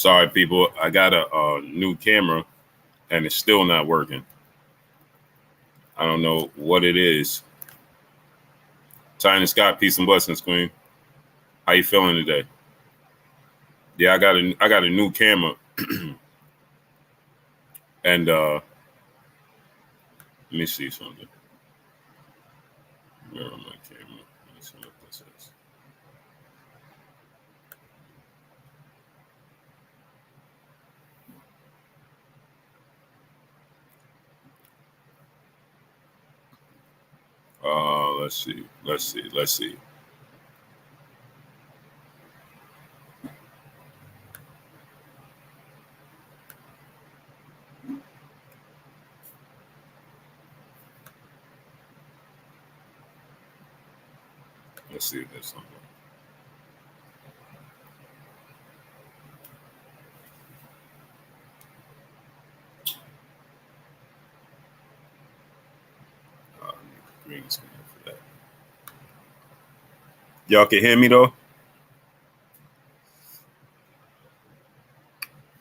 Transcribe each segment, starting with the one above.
Sorry, people. I got a new camera, and it's still not working. I don't know what it is. Tyson Scott, peace and blessings, Queen. How you feeling today? Yeah, I got a new camera, and let me see something. Where am my camera? Let me see what this is. Let's see. Let's see. Let's see. Let's see if there's something. Green screen for that. Y'all can hear me though?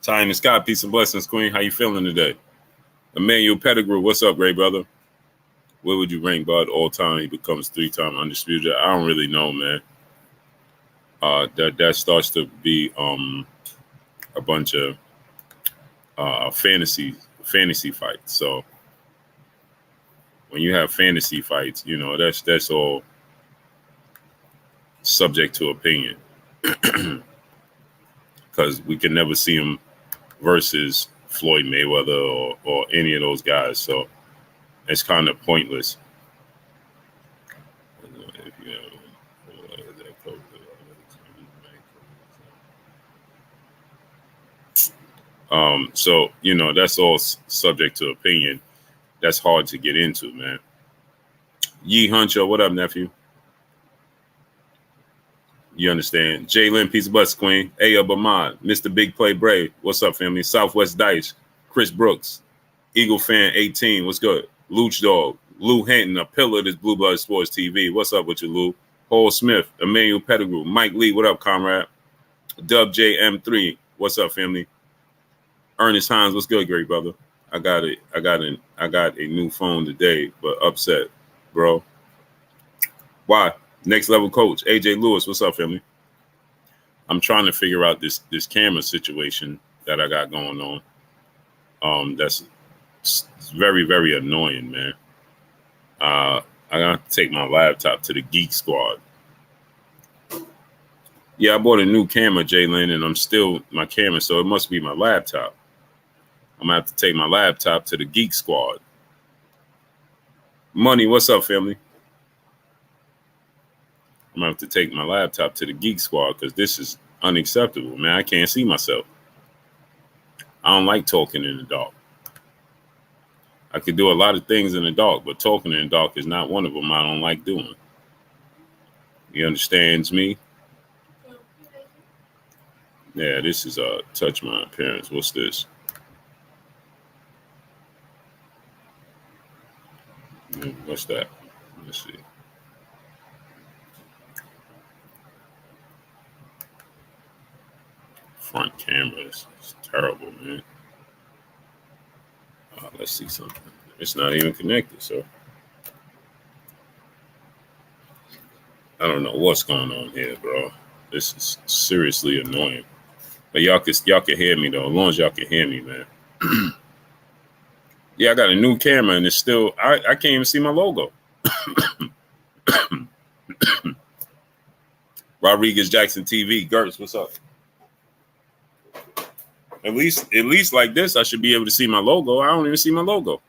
Tyson Scott, peace and blessings, Queen. How you feeling today? Emmanuel Pettigrew, what's up, great brother? Where would you rank Bud all time? He becomes 3-time undisputed. I don't really know, man. That starts to be a bunch of fantasy fights. So when you have fantasy fights, you know that's all subject to opinion, because we can never see him versus Floyd Mayweather or any of those guys. So it's kind of pointless. So you know that's all subject to opinion. That's hard to get into, man. Yee Huncho, what up, nephew? You understand? Jalen, peace of bus, Queen. Ayub Ahmad, Mr. Big Play Brave. What's up, family? Southwest Dice, Chris Brooks, Eagle Fan 18. What's good? Luch Dog, Lou Hinton, a pillar of this Blue Blood Sports TV. What's up with you, Lou? Paul Smith, Emmanuel Pettigrew, Mike Lee. What up, comrade? Dub JM3. What's up, family? Ernest Hines, what's good, great brother? I got a new phone today, but upset, bro. Why? Next Level Coach, AJ Lewis, what's up, family? I'm trying to figure out this camera situation that I got going on. That's very, very annoying, man. I got to take my laptop to the Geek Squad. Yeah, I bought a new camera, Jalen, and I'm still my camera, so it must be my laptop. I'm gonna have to take my laptop to the Geek Squad. Money, what's up, family? I'm gonna have to take my laptop to the Geek Squad because this is unacceptable, man. I can't see myself. I don't like talking in the dark. I could do a lot of things in the dark, but talking in the dark is not one of them I don't like doing. You understands me? Yeah, this is Touch My Appearance. What's this? What's that? Let's see. Front camera is terrible, man. Let's see something. It's not even connected, so I don't know what's going on here, bro. This is seriously annoying. But y'all can hear me though. As long as y'all can hear me, man. Yeah, I got a new camera and it's still I can't even see my logo. Rodriguez Jackson TV. Gertz, what's up? At least like this, I should be able to see my logo. I don't even see my logo.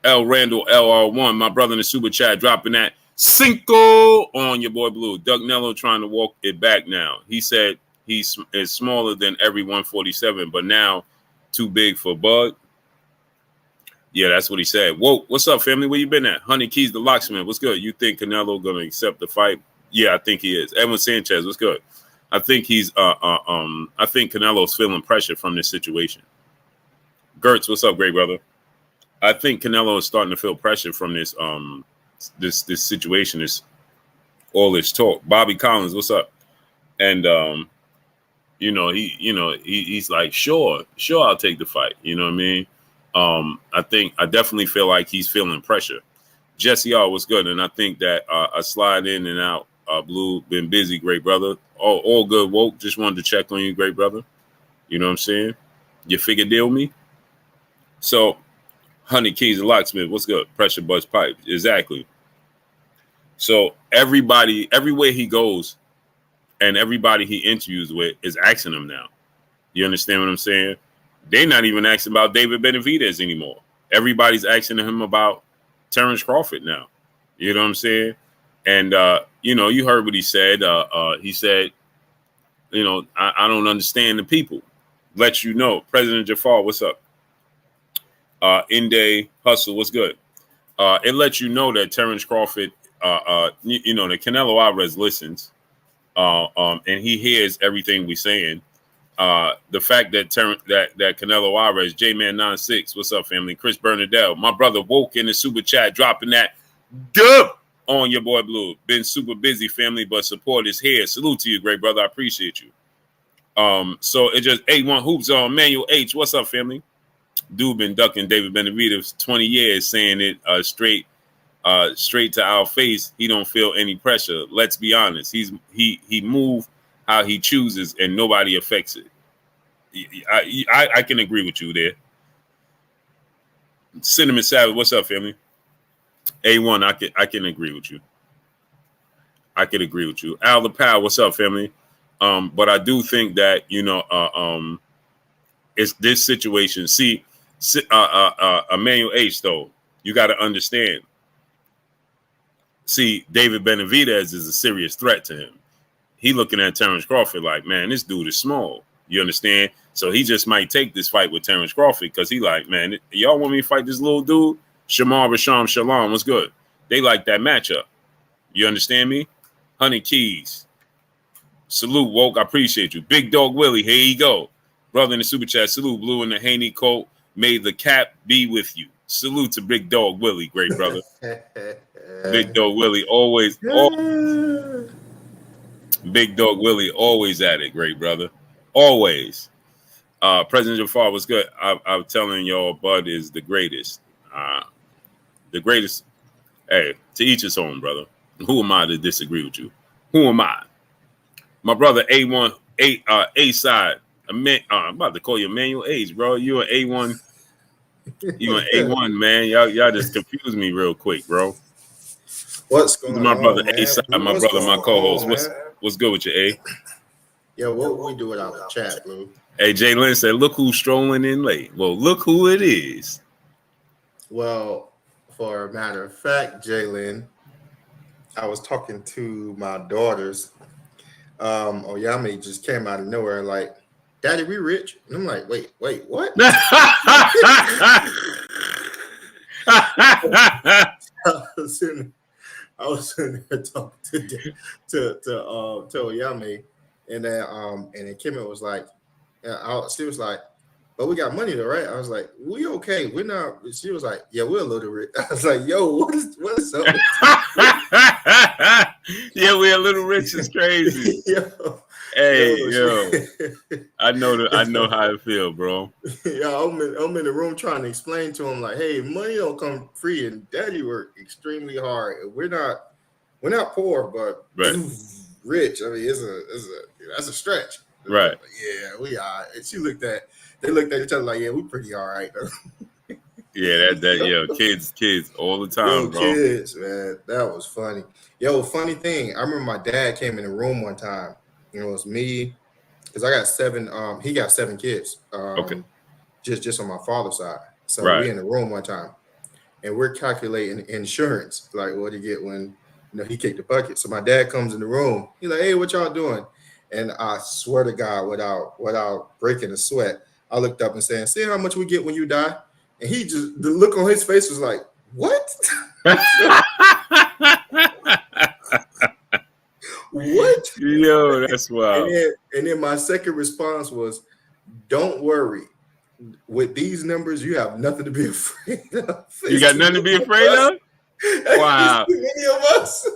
L Randall LR1, my brother in the super chat, dropping that Cinco on your boy Blue. Doug Nello trying to walk it back now. He said he's smaller than every 147, but now too big for Bud. Yeah, that's what he said. Whoa, what's up, family? Where you been at? Honey Keys, the locksmith. What's good? You think Canelo gonna accept the fight? Yeah, I think he is. Edwin Sanchez, what's good? I think he's I think Canelo's feeling pressure from this situation. Gertz, what's up, great brother? I think Canelo is starting to feel pressure from this this situation, all this talk. Bobby Collins, what's up? And he's like, sure, I'll take the fight. You know what I mean? I definitely feel like he's feeling pressure. Jesse R was good, and I think that I slide in and out. Blue, been busy, great brother. All good, woke. Just wanted to check on you, great brother. You know what I'm saying? You figure deal me. So, 100 Keys and Locksmith, what's good? Pressure Buzz Pipe, exactly. So everybody, everywhere he goes, and everybody he interviews with is asking him now. You understand what I'm saying? They're not even asking about David Benavidez anymore. Everybody's asking him about Terrence Crawford now. You know what I'm saying? And, you heard what he said. He said, I don't understand the people. Let you know. President Jafar, what's up? In-day Hustle, what's good? It lets you know that Terrence Crawford, that Canelo Alvarez listens, and he hears everything we're saying. The fact that that Canelo Alvarez, J-Man 96, what's up, family? Chris Bernadette, my brother woke in the super chat, dropping that dub on your boy Blue. Been super busy, family, but support is here. Salute to you, great brother. I appreciate you. So it just A1 Hoops on Manuel H. What's up, family? Dude been ducking David Benavidez 20 years, saying it straight to our face. He don't feel any pressure. Let's be honest. He move how he chooses, and nobody affects it. I can agree with you there. Cinnamon Savage, what's up, family? A1, I can agree with you. I can agree with you. Al the Pal, what's up, family? But I do think that it's this situation. See, Emmanuel H. Though, you got to understand. See, David Benavidez is a serious threat to him. He looking at Terrence Crawford like, man, this dude is small. You understand? So he just might take this fight with Terrence Crawford because he like, man, y'all want me to fight this little dude? Shamar Rasham Shalom, what's good? They like that matchup. You understand me? 100 Keys. Salute, woke. I appreciate you. Big Dog Willie, here you go. Brother in the super chat, salute, Blue in the Haney coat. May the cap be with you. Salute to Big Dog Willie, great brother. Big Dog Willie, always. Big Dog Willie, always at it, great brother. Always. President Jafar was good. I'm telling y'all, Bud is the greatest. The greatest. Hey, to each his own, brother. Who am I to disagree with you? Who am I? My brother A1, A side. I'm about to call you Emmanuel H, bro. You an A1. You an A1, man. Y'all just confused me real quick, bro. What's going on, my brother man? A side, my brother, my co-host. What's good with you, A? Yeah, what we do without the chat, Blue? Hey, Jay Lynn said, look who's strolling in late. Well, look who it is. Well, for a matter of fact, Jalen, I was talking to my daughters. Oyame just came out of nowhere like, Daddy, we rich? And I'm like, wait, what? I was sitting there talking to Oyame, and then Kimmy was like, she was like, but we got money though, right? I was like, we okay. We're not. She was like, yeah, we're a little rich. I was like, yo, what is up? Yeah, we're a little rich is crazy. Yo. I know how it feel, bro. Yeah, I'm in the room trying to explain to him like, hey, money don't come free, and Daddy worked extremely hard. We're not poor, but rich. I mean, that's a stretch. Right. Like, yeah, we are. And they looked at each other like, yeah, we pretty all right. Yeah, kids all the time, bro. Kids, man, that was funny. Yo, funny thing, I remember my dad came in the room one time. It was me, because I got 7. He got 7 kids. Okay. Just on my father's side. So right. We in the room one time, and we're calculating insurance, like what he get when he kicked the bucket. So my dad comes in the room. He's like, "Hey, what y'all doing?" And I swear to God, without breaking a sweat, I looked up and said, "See how much we get when you die?" And he just, the look on his face was like, "What?" What? Yo, that's wild. And then my second response was, "Don't worry. With these numbers, you have nothing to be afraid of." You got nothing to be afraid of? Wow. Too many of us.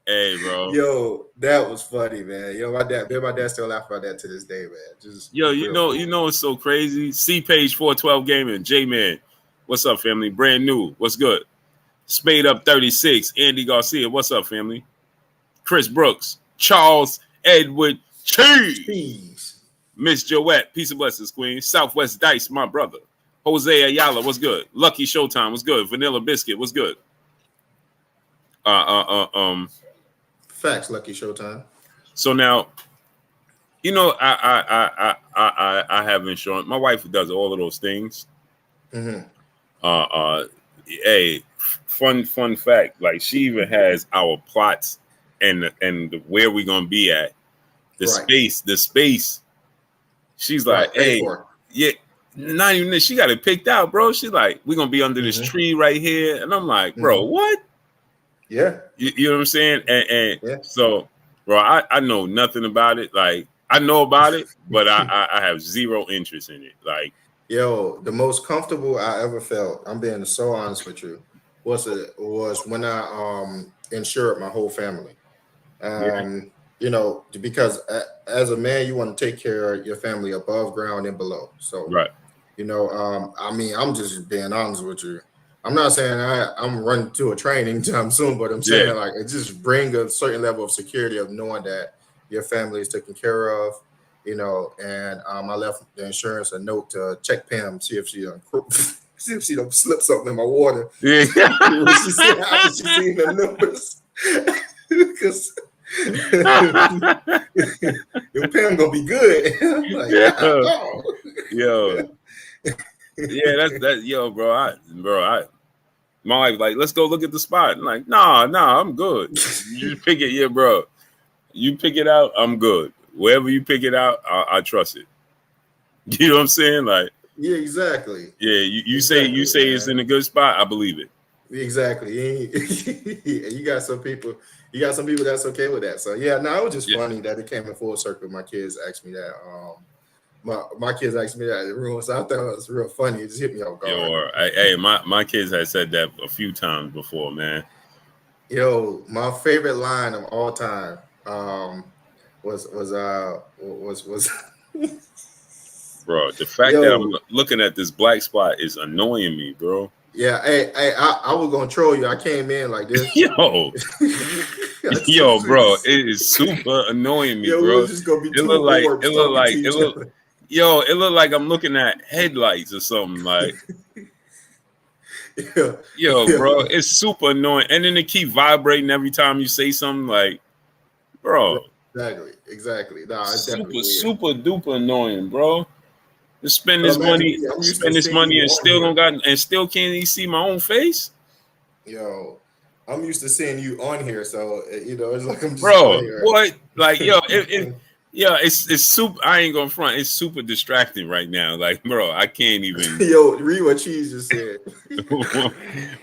Hey, bro. Yo, that was funny, man. Yo, my dad still laugh about that to this day, man. Just Yo, real funny. it's so crazy. C Page 412 Gaming, J Man. What's up, family? Brand new. What's good? Spade Up 36, Andy Garcia. What's up, family? Chris Brooks, Charles Edward Cheese. Jeez. Miss Joette, peace and blessings, Queen. Southwest Dice, my brother. Jose Ayala, what's good? Lucky Showtime, what's good? Vanilla Biscuit, what's good? Facts, Lucky Showtime. So now, I have insurance. My wife does all of those things. Mm-hmm. Hey, fun fact. Like she even has our plots and where we're gonna be at. The space. She's like, hey, yeah, not even this. She got it picked out, bro. She's like, we're gonna be under this tree right here. And I'm like, bro, what? Yeah. You know what I'm saying? And so, bro, I know nothing about it. Like, I know about it, but I have zero interest in it. Like, yo, the most comfortable I ever felt, I'm being so honest with you, was when I insured my whole family. You know, because as a man, you want to take care of your family above ground and below. So, right. You know, I mean, I'm just being honest with you. I'm not saying I'm running to a training time soon, but I'm saying like it just bring a certain level of security of knowing that your family is taken care of, you know. And I left the insurance a note to check Pam, see if she don't slip something in my water. Yeah. She said after she seen the numbers, because your Pam gonna be good. I'm like, yo. Yeah, that's yo, bro. My wife like, let's go look at the spot. I'm like, nah, I'm good. You pick it, yeah, bro. You pick it out, I'm good. Wherever you pick it out, I trust it. You know what I'm saying? Like, yeah, exactly. Yeah, you say it's in a good spot, I believe it. Exactly. You got some people that's okay with that. So yeah, no, it was just funny that it came in full circle. My kids asked me that. My kids asked me that in the room, so I thought it was real funny. It just hit me off guard. Hey, my kids had said that a few times before, man. Yo, my favorite line of all time was bro, the fact that I'm looking at this black spot is annoying me, bro. Yeah, I was gonna troll you. I came in like this. Yo, bro, it is super annoying me, bro. We're just gonna be it look like I'm looking at headlights or something. Like, bro, it's super annoying. And then it keep vibrating every time you say something. Like, bro, exactly. Nah, it's super duper annoying, bro. Spend this money, and still can't even see my own face. Yo, I'm used to seeing you on here, so you know it's like I'm just bro. What? Like, it's super. I ain't gonna front. It's super distracting right now. Like, bro, I can't even. Yo, read what Cheese just said.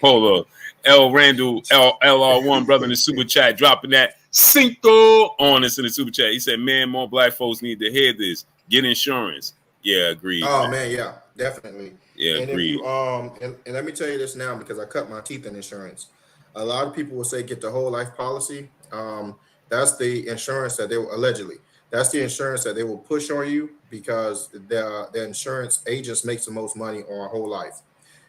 Hold on, L Randall LR1 brother in the super chat dropping that cinco on us in the super chat. He said, "Man, more black folks need to hear this. Get insurance." Yeah, agreed. Oh man, yeah, definitely. Yeah, and agreed. If you and let me tell you this now because I cut my teeth in insurance. A lot of people will say get the whole life policy. That's the insurance that they will allegedly. That's the insurance that they will push on you because the insurance agents makes the most money on whole life.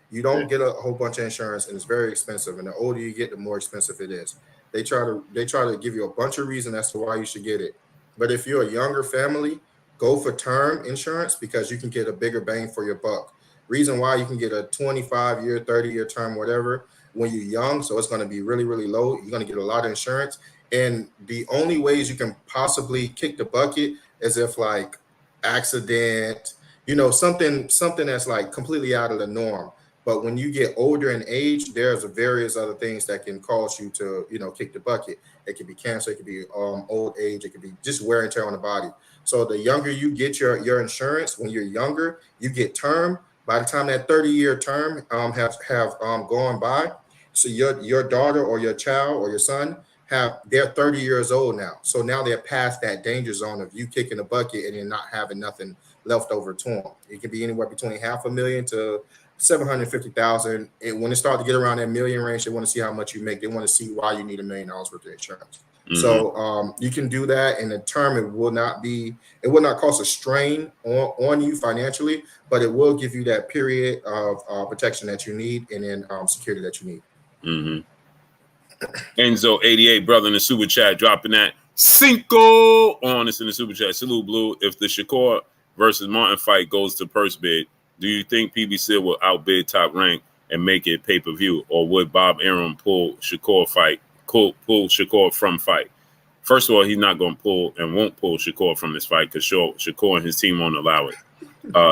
You don't get a whole bunch of insurance, and it's very expensive. And the older you get, the more expensive it is. They try to give you a bunch of reasons as to why you should get it. But if you're a younger family, go for term insurance because you can get a bigger bang for your buck. Reason why you can get a 25-year, 30-year term, whatever, when you're young. So it's going to be really, really low. You're going to get a lot of insurance. And the only ways you can possibly kick the bucket is if like accident, something that's like completely out of the norm. But when you get older in age, there's various other things that can cause you to, kick the bucket. It could be cancer. It could be old age. It could be just wear and tear on the body. So the younger you get your insurance, when you're younger, you get term. By the time that 30-year term have gone by, so your daughter or your child or your son they're 30 years old now. So now they're past that danger zone of you kicking the bucket and then not having nothing left over to them. It can be anywhere between $500,000 to $750,000. And when it starts to get around that million range, they want to see how much you make. They want to see why you need $1 million worth of insurance. Mm-hmm. So you can do that, and the term it will not cause a strain on you financially, but it will give you that period of protection that you need, and then security that you need. Mm-hmm. Enzo88, brother in the super chat, dropping that Cinco on us in the super chat. Salute, Blue. If the Shakur versus Martin fight goes to purse bid, do you think PBC will outbid Top Rank and make it pay-per-view, or would Bob Arum pull Shakur from fight? First of all, he's not going to pull and won't pull Shakur from this fight because Shakur and his team won't allow it.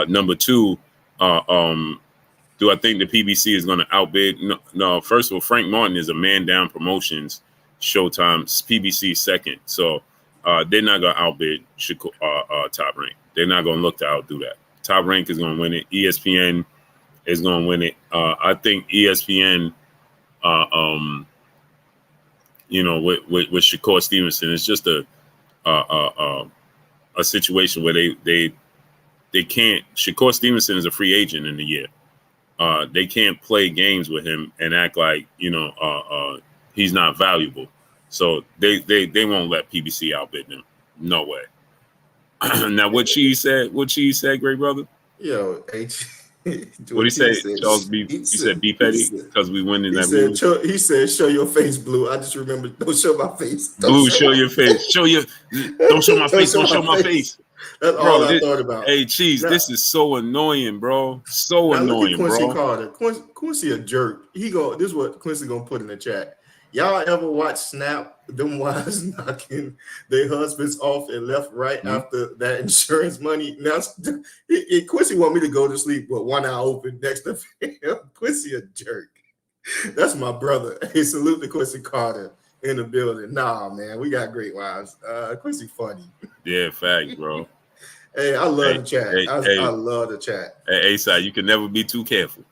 Number two, do I think the PBC is going to outbid? No. First of all, Frank Martin is a man down promotions. Showtime, PBC second. So they're not going to outbid Top Rank. They're not going to look to outdo that. Top Rank is going to win it. ESPN is going to win it. I think ESPN, with Shakur Stevenson, it's just a situation where they can't. Shakur Stevenson is a free agent in the year. They can't play games with him and act like he's not valuable. So they won't let PBC outbid them. No way. Now, what she said, great brother? Yo, what he say? Charles B. He said, "Be petty because we win in that movie." He said, "Show your face, Blue." I just remember, don't show my face. Blue, show your face. Don't show my face. Don't show my face. That's all I thought about. Hey, Cheese, this is so annoying, bro. So annoying, look at Quincy bro. Carter. Quincy a jerk. This is what Quincy gonna put in the chat. Y'all ever watch Snap? Them wives knocking their husbands off and left, right after that insurance money. Now, Quincy want me to go to sleep with one eye open next to him. Quincy a jerk. That's my brother. Hey, salute to Quincy Carter in the building. Nah, man, we got great wives. Quincy funny. Yeah, fact, bro. Hey, I love the chat. I love the chat. Hey, A-side, you can never be too careful.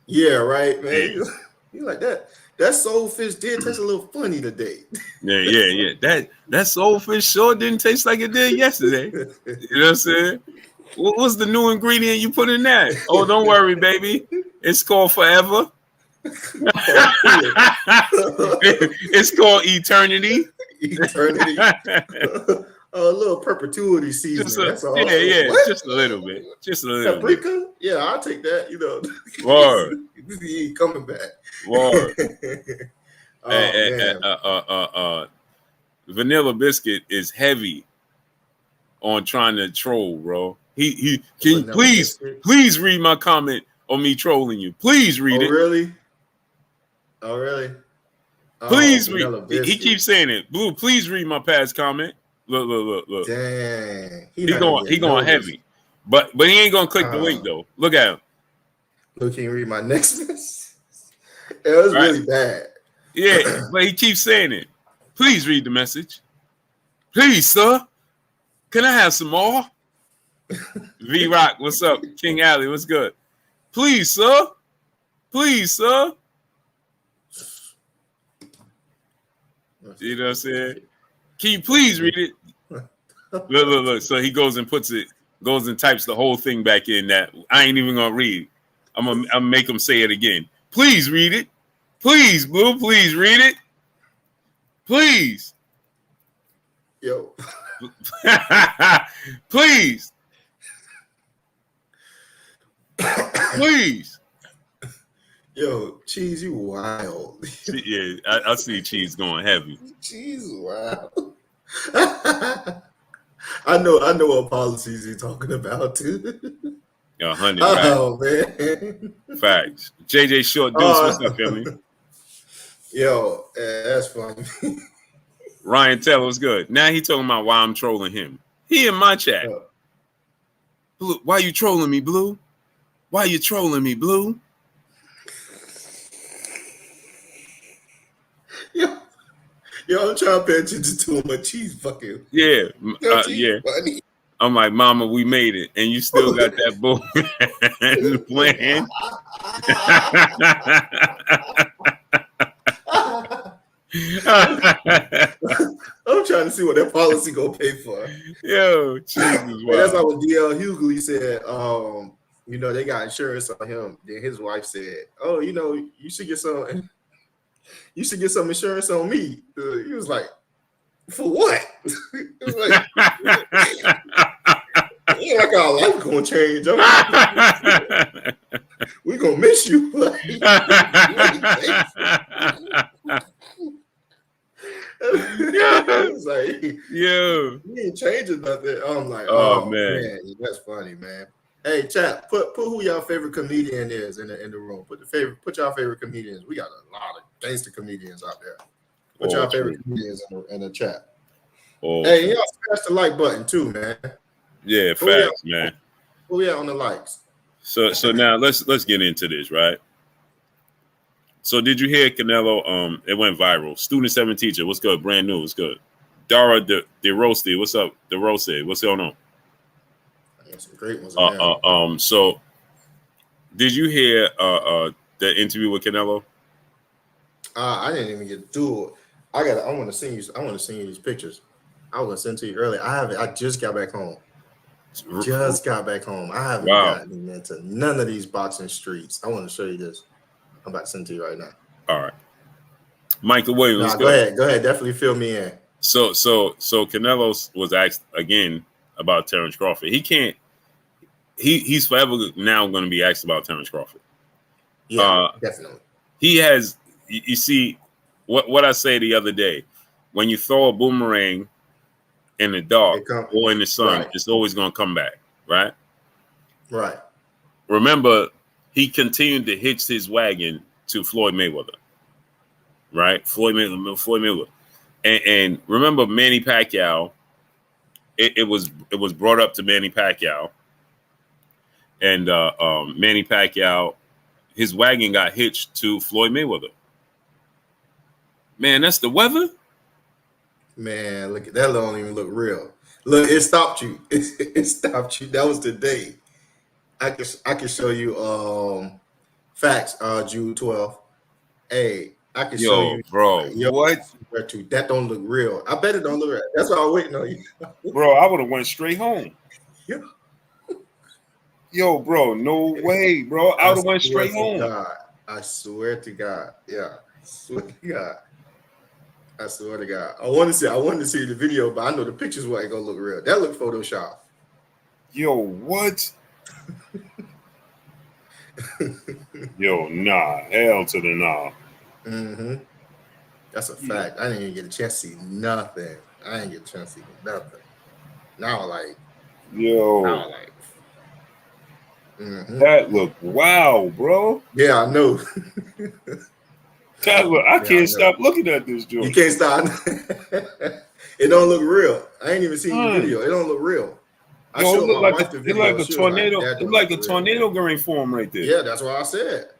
Yeah, right, man. Yeah. You like that? That soulfish did taste a little funny today. Yeah. That soulfish sure didn't taste like it did yesterday. You know what I'm saying? What's the new ingredient you put in that? Oh, don't worry, baby. It's called forever. It's called eternity. Eternity. A little perpetuity season. That's all. Yeah. What? Just a little bit. Paprika? Bit. Yeah, I'll take that. Word. He ain't coming back. Word. Vanilla Biscuit is heavy on trying to troll, bro. He can please read my comment on me trolling you. Please read it. Oh, really? Please read. He keeps saying it. Blue, please read my past comment. Look. Dang. He going heavy. But he ain't gonna click the link though. Look at him. Look, can you read my next message? It was really bad. Yeah, but he keeps saying it. Please read the message. Please, sir. Can I have some more? V-Rock, what's up? King Alley, what's good? Please, sir. Please, sir. You know what I'm saying? Can you please read it? Look. So he goes and types the whole thing back in that I ain't even gonna read. I'm gonna make him say it again. Please read it. Please, Blue. Please read it. Please. Yo. Please. Please. Yo, Cheese, you wild. Yeah, I see Cheese going heavy. Cheese wild. I know what policies you're talking about too. 100. Oh man. Facts. JJ Short Deuce, what's up, family? Yo, that's funny. Ryan Taylor was good. Now he talking about why I'm trolling him. He in my chat. Blue, why you trolling me, Blue? Why you trolling me, Blue? Yo, I'm trying to pay attention to him, but Cheese fucking. Yeah. Funny. I'm like, Mama, we made it, and you still got that bull plan. I'm trying to see what that policy gonna pay for. Yo, Jesus, that's like what DL Hughley said. You know, they got insurance on him. Then his wife said, "Oh, you know, you should get some. You should get some insurance on me." He was like, "For what?" It was like, "It ain't like our life gonna change. We gonna miss you." It was like, Yeah. "We ain't changing nothing." I'm like, Oh "Oh man. man, that's funny, man." Hey, chat, put who y'all favorite comedian is in the room. Put y'all favorite comedians. We got a lot of gangster comedians out there. Put Oh, y'all favorite true. comedians in the chat. Oh, Hey, true. y'all smash the like button too, man. Yeah, Who we at, facts, man. who we at on the likes? So now let's get into this, right? So did you hear Canelo? It went viral. Student 7 teacher, what's good? Brand new, what's good? Dara the Roasty, what's up? The Roasty, what's going on? Some great ones in there. So did you hear the interview with Canelo? I didn't even get to do it. I want to send you. I want to send you these pictures. I was gonna send to you earlier. I just got back home. Just got back home. I haven't gotten into none of these boxing streets. I want to show you this. I'm about to send to you right now. All right. Michael Williams. Nah, go ahead. Go ahead. Definitely fill me in. So Canelo was asked again about Terrence Crawford. He can't. He's forever now going to be asked about Terrence Crawford. Yeah, definitely. He has. You see, what I say the other day, when you throw a boomerang in the dark or in the sun, right. It's always going to come back, right? Right. Remember, he continued to hitch his wagon to Floyd Mayweather, right? Floyd Mayweather. And remember Manny Pacquiao, it was brought up to Manny Pacquiao. And Manny Pacquiao, his wagon got hitched to Floyd Mayweather. Man, that's the weather? Man, look, that don't even look real. Look, it stopped you. It stopped you. That was the day. I can show you facts, June 12th. Hey, I can show you, bro. What? That don't look real. I bet it don't look real. That's why I'm waiting on you. Bro, I would have went straight home. Yeah. Yo, bro, no way, bro. I would have went straight home. God. I swear to God. Yeah. I swear to God. I swear to God. I wanted to see the video, but I know the pictures weren't gonna look real. That looked Photoshop. Yo, what? Yo, nah. Hell to the nah. Mm-hmm. That's a fact. I didn't even get a chance to see nothing. I didn't get a chance to see nothing. Now, like, mm-hmm. That looked wow, bro. Yeah, I know. I can't stop looking at this joint. You can't stop. It don't look real. I ain't even seen the video. It don't look real. I showed my wife the video. It like a tornado. It like a tornado going form right there. Yeah, that's what I said.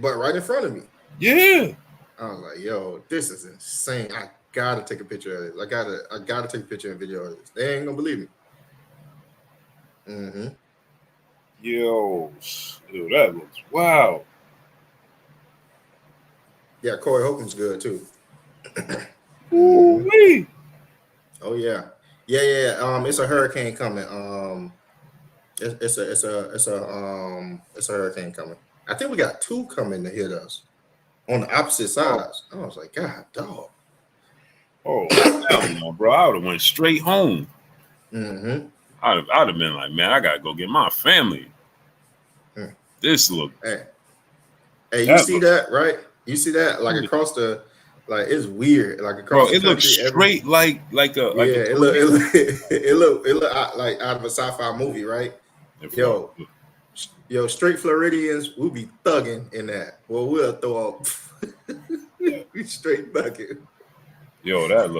But right in front of me. Yeah. I was like, yo, this is insane. I gotta take a picture of this. I gotta take a picture and video of this. They ain't gonna believe me. Mm-hmm. Yo, that looks wow. Yeah, Corey Holcomb's good too. Ooh-wee. Oh yeah. It's a hurricane coming. It's a hurricane coming. I think we got 2 coming to hit us on the opposite sides. I was like, God, dog. Oh, no, bro! I would have went straight home. Mm-hmm. I'd have been like, man, I gotta go get my family. This look. Hey, you see that, right? You see that, like across the, like it's weird, like across. Bro, it looks straight like a. It look like out of a sci-fi movie, right? Yo, straight Floridians, we'll be thugging in that. Well, we'll throw up straight bucket. Yo, that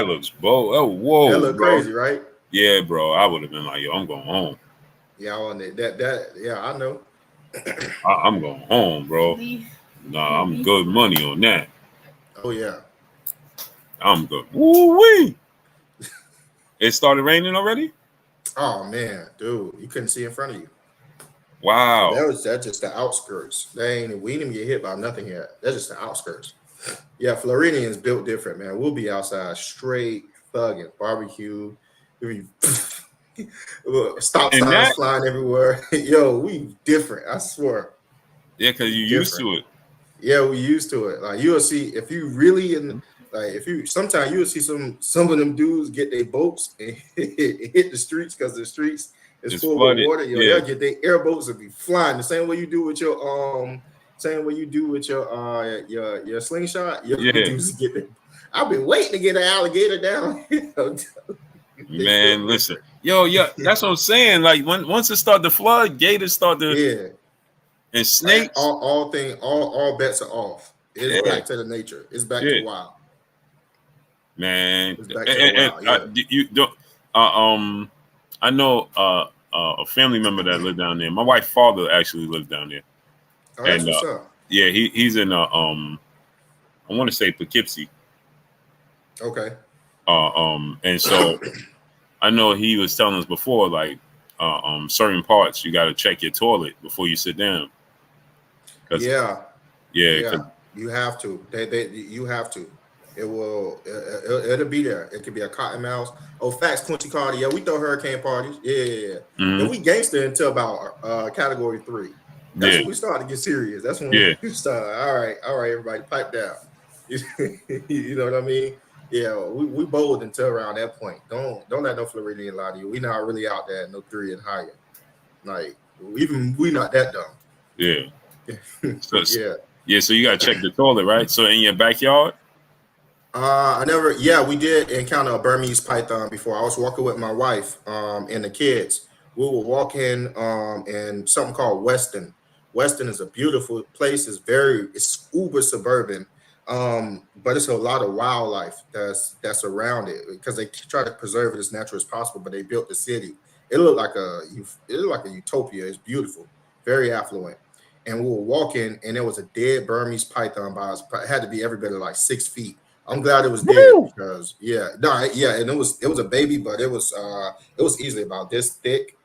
looks bold. Oh, whoa, that look crazy, right? Yeah, bro. I would have been like, yo, I'm going home. Yeah, on that. Yeah, I know. I'm going home, bro. Nah, I'm good money on that. Oh yeah, I'm good. Woo-wee. It started raining already? Oh man, dude, you couldn't see in front of you. Wow. That's just the outskirts. We didn't even get hit by nothing yet. That's just the outskirts. Yeah, Floridians built different, man. We'll be outside straight thugging, barbecue. Stop And signs that, flying everywhere. Yo, we different. I swear. yeah, because you used to it. Yeah, we used to it. Like you'll see if you really if you sometimes you'll see some of them dudes get their boats and hit the streets because the streets is It's full with flooded. water. Yo, Yeah. they'll get their airboats and be flying the same way you do with your your slingshot. Your Yeah. dudes get it. I've been waiting to get an alligator down. Man, listen. Yo, yeah, that's what I'm saying. Like once it start to flood, gators start to and snakes. All bets are off. It's back to the nature. It's back to wild. Man, it's back to the wild. You don't. I know a family member that lived down there. My wife's father actually lived down there. Oh, that's what's up. Yeah, he's in I want to say Poughkeepsie. Okay. And so I know he was telling us before, like certain parts you got to check your toilet before you sit down. Yeah. You have to. You have to. It'll be there. It could be a cottonmouth. Oh, facts, Quincy Carter. Yeah, we throw hurricane parties. Yeah. Mm-hmm. And we gangster until about category 3. That's when we start to get serious. That's when we start. All right, everybody, pipe down. You know what I mean? Yeah, we bold until around that point. Don't let no Floridian lie to you. We not really out there no 3 and higher. Like we not that dumb. Yeah. So you gotta check the toilet, right? So in your backyard? We did encounter a Burmese python before. I was walking with my wife and the kids. We were walking in something called Weston. Weston is a beautiful place. It's uber suburban. But it's a lot of wildlife that's around it because they try to preserve it as natural as possible, but they built the city. It looked like a utopia. It's beautiful, very affluent. And we were walking, and there was a dead Burmese python by us. It had to be every bit of like 6 feet. I'm glad it was dead because and it was a baby, but it was easily about this thick.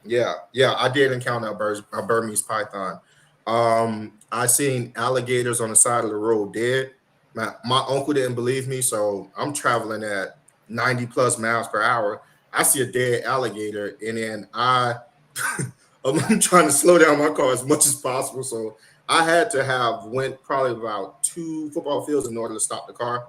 Yeah, I did encounter a Burmese python. I seen alligators on the side of the road dead. My uncle didn't believe me, so I'm traveling at 90 plus miles per hour. I see a dead alligator, and then I'm trying to slow down my car as much as possible. So I had to went probably about 2 football fields in order to stop the car.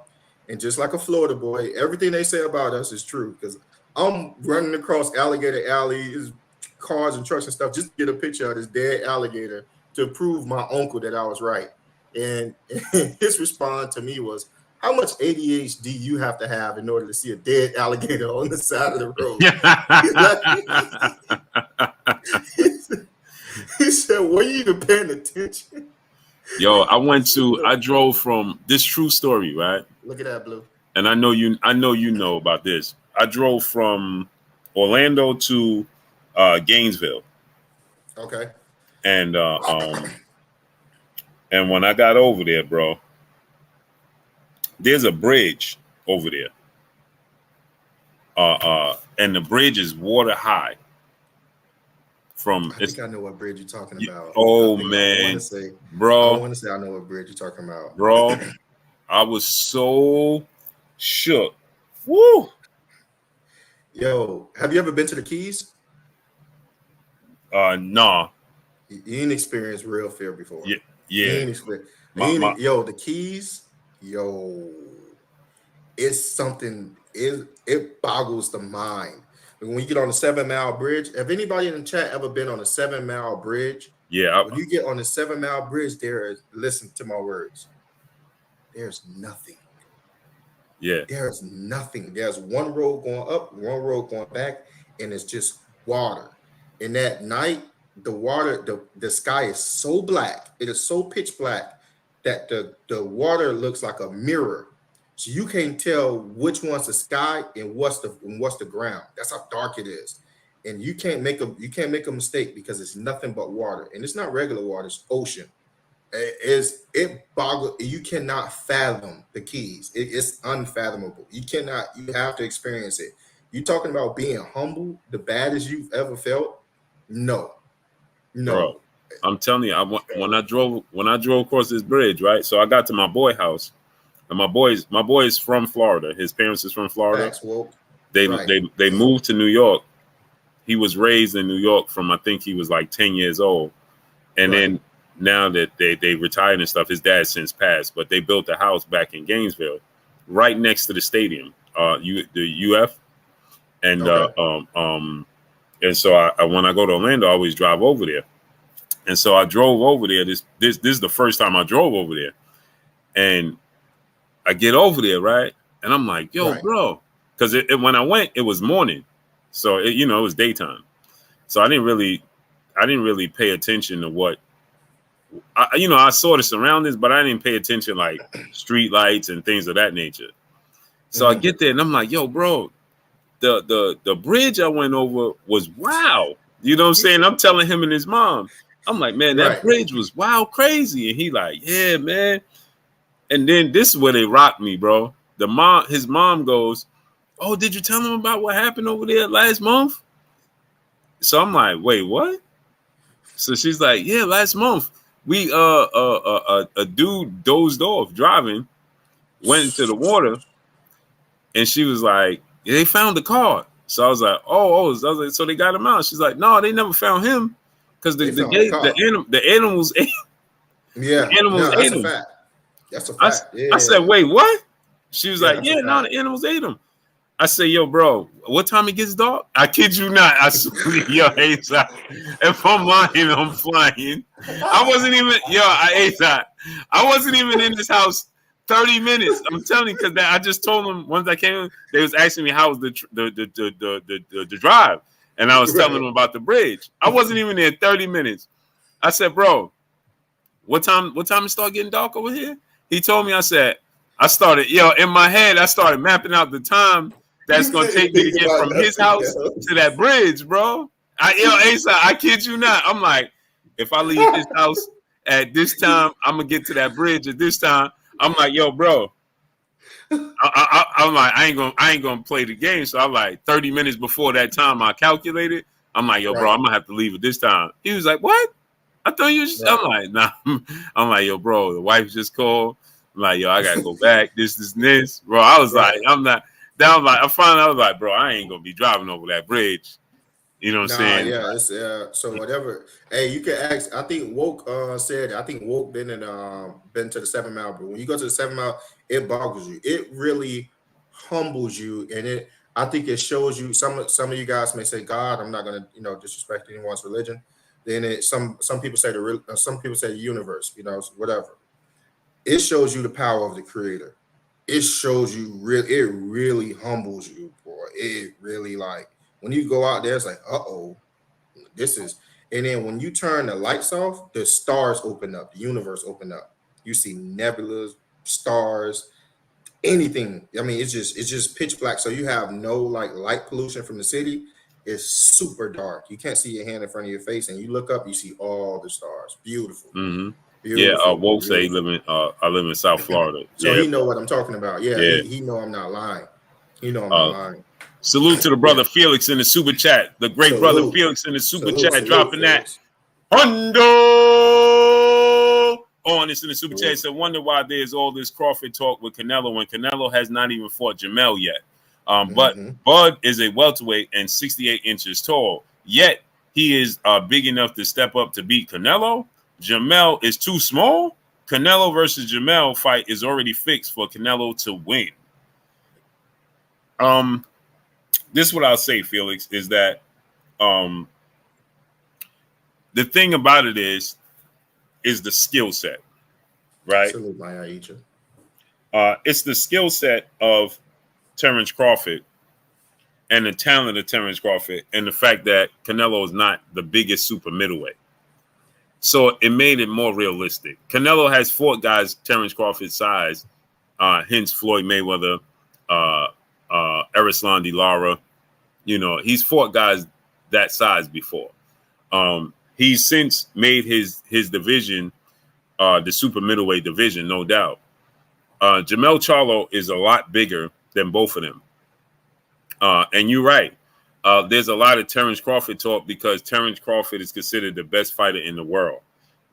And just like a Florida boy, everything they say about us is true because I'm running across alligator alley, cars and trucks and stuff, just to get a picture of this dead alligator to prove my uncle that I was right. And his response to me was, how much ADHD you have to have in order to see a dead alligator on the side of the road? He said, were you even paying attention? Yo, I drove from this true story, right? Look at that, Blue. And I know you know about this. I drove from Orlando to Gainesville. Okay. And and when I got over there, bro, there's a bridge over there. And the bridge is water high. I think I know what bridge you're talking about. Oh man, I want to say I know what bridge you're talking about, bro. I was so shook. Woo! Yo, have you ever been to the Keys? Nah. You ain't experienced real fear before. Yeah. Yo, the Keys. Yo, it's something. It boggles the mind. When you get on the 7 Mile Bridge, have anybody in the chat ever been on a 7 Mile Bridge? Yeah. When you get on the 7 Mile Bridge, listen to my words. There's nothing. Yeah. There's nothing. There's one road going up, one road going back, and it's just water. And at night, the water, the sky is so black. It is so pitch black that the water looks like a mirror. So you can't tell which one's the sky and what's the ground. That's how dark it is. And you can't make a mistake because it's nothing but water. And it's not regular water, it's ocean. You cannot fathom the Keys. It's unfathomable. You have to experience it. You talking about being humble, the baddest you've ever felt? No. Bro, I'm telling you, when I drove across this bridge, right? So I got to my boy house. And my boy is from Florida. His parents is from Florida. Facts, They moved to New York he was raised in New York from I think he was like 10 years old, and then now that they retired and stuff, his dad since passed, but they built a house back in Gainesville, right next to the stadium, the UF, and and so I when I go to Orlando, I always drive over there, and so I drove over there. This is the first time I drove over there, and I get over there, right, and I'm like, yo, bro, because when I went, it was morning, so it was daytime, so I didn't really pay attention to what. I saw the surroundings, but I didn't pay attention like street lights and things of that nature. So I get there and I'm like, yo, bro, the bridge I went over was wow. You know what I'm saying? I'm telling him and his mom. I'm like, man, that bridge was wow, crazy. And he like, yeah, man. And then this is where they rocked me, bro. His mom goes, oh, did you tell him about what happened over there last month? So I'm like, wait, what? So she's like, yeah, last month. We a dude dozed off driving, went into the water, and she was like, yeah, they found the car. So I was like, so they got him out. She's like, no, they never found him because the animals ate. Yeah, the animals ate him. That's a fact. I said, wait, what? She was like, yeah, no, the animals ate him. I say, yo, bro, what time it gets dark? I kid you not. I swear, yo, if I'm lying, I'm flying. I wasn't even, I wasn't even in this house 30 minutes. I'm telling you, because I just told them once I came, they was asking me how was the drive, and I was telling them about the bridge. I wasn't even there 30 minutes. I said, bro, what time it start getting dark over here? He told me. I said, in my head, I started mapping out the time that's gonna take me to get from his house to that bridge, bro. I kid you not. I'm like, if I leave this house at this time, I'm gonna get to that bridge at this time. I'm like, yo, bro. I'm like, I ain't gonna play the game. So I'm like, 30 minutes before that time I calculated. I'm like, yo, bro, I'm gonna have to leave at this time. He was like, what? I thought you was. I'm like, nah. I'm like, yo, bro, the wife just called. I'm like, yo, I gotta go back. This, bro. I was like, I'm not. Then I finally was like, bro, I ain't gonna be driving over that bridge. You know what I'm saying? Yeah, it's so whatever. Hey, you can ask. I think Woke said. I think Woke been to the 7 Mile, but when you go to the 7 Mile, it boggles you. It really humbles you, and I think it shows you. Some of you guys may say, God, I'm not gonna disrespect anyone's religion. Then some people say some people say the universe. Whatever. It shows you the power of the Creator. It shows you it really humbles you, boy. It really, like, when you go out there, it's like, this is, and then when you turn the lights off, the stars open up, the universe open up. You see nebulas, stars, anything. I mean, it's just pitch black. So you have no like light pollution from the city. It's super dark. You can't see your hand in front of your face, and you look up, you see all the stars. Beautiful. Mm-hmm. Woke say I live in South Florida. So he know what I'm talking about. He know I'm not lying. He know I'm not lying. Salute to the brother Felix in the super chat. The great brother Felix in the super chat, dropping Felix. That. Hundo on this in the super chat. So wonder why there's all this Crawford talk with Canelo when Canelo has not even fought Jamel yet. But Bud is a welterweight and 68 inches tall. Yet he is big enough to step up to beat Canelo. Jamel is too small. Canelo versus Jamel fight is already fixed for Canelo to win. This is what I'll say, Felix, is that the thing about it is the skill set, right? Absolutely. It's the skill set of Terrence Crawford and the talent of Terrence Crawford and the fact that Canelo is not the biggest super middleweight. So it made it more realistic. Canelo has fought guys Terrence Crawford's size, hence Floyd Mayweather, Erislan De Lara. He's fought guys that size before. He's since made his division the super middleweight division, no doubt. Jamel Charlo is a lot bigger than both of them. And you're right. There's a lot of Terrence Crawford talk because Terrence Crawford is considered the best fighter in the world.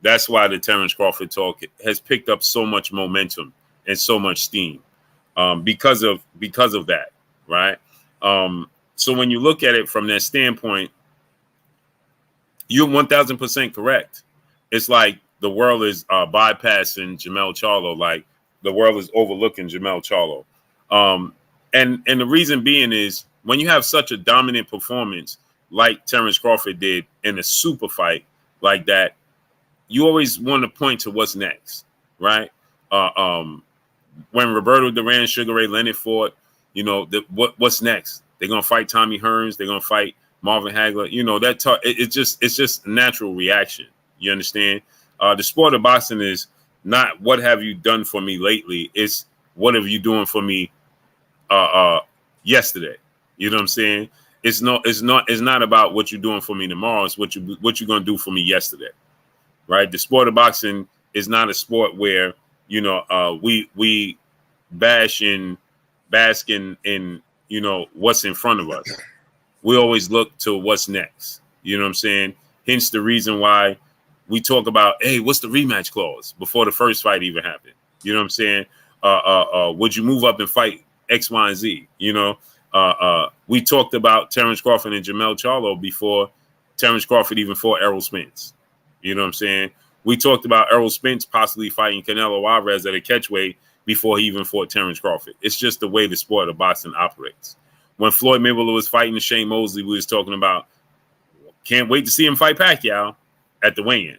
That's why the Terrence Crawford talk has picked up so much momentum and so much steam because of that, right? So when you look at it from that standpoint, You're 1000% correct. It's like the world is bypassing Jamel Charlo. Like the world is overlooking Jamel Charlo. And the reason being is when you have such a dominant performance like Terrence Crawford did in a super fight like that, you always want to point to what's next, right? When Roberto Duran, Sugar Ray Leonard fought, you know, what's next? They're gonna fight Tommy Hearns. They're gonna fight Marvin Hagler. You know that it's just a natural reaction. You understand? The sport of boxing is not what have you done for me lately. It's what have you doing for me yesterday. You know what I'm saying? It's not about what you're doing for me tomorrow. It's what you're gonna do for me yesterday, right? The sport of boxing is not a sport where, you know, we bask in you know what's in front of us. We always look to what's next. You know what I'm saying? Hence the reason why we talk about, hey, what's the rematch clause before the first fight even happened? You know what I'm saying? Would you move up and fight X, Y, and Z? You know, we talked about Terrence Crawford and Jamel Charlo before Terrence Crawford even fought Errol Spence. You know what I'm saying? We talked about Errol Spence possibly fighting Canelo Alvarez at a catchweight before he even fought Terrence Crawford. It's just the way the sport of boxing operates. When Floyd Mayweather was fighting Shane Mosley, we was talking about, can't wait to see him fight Pacquiao at the weigh-in.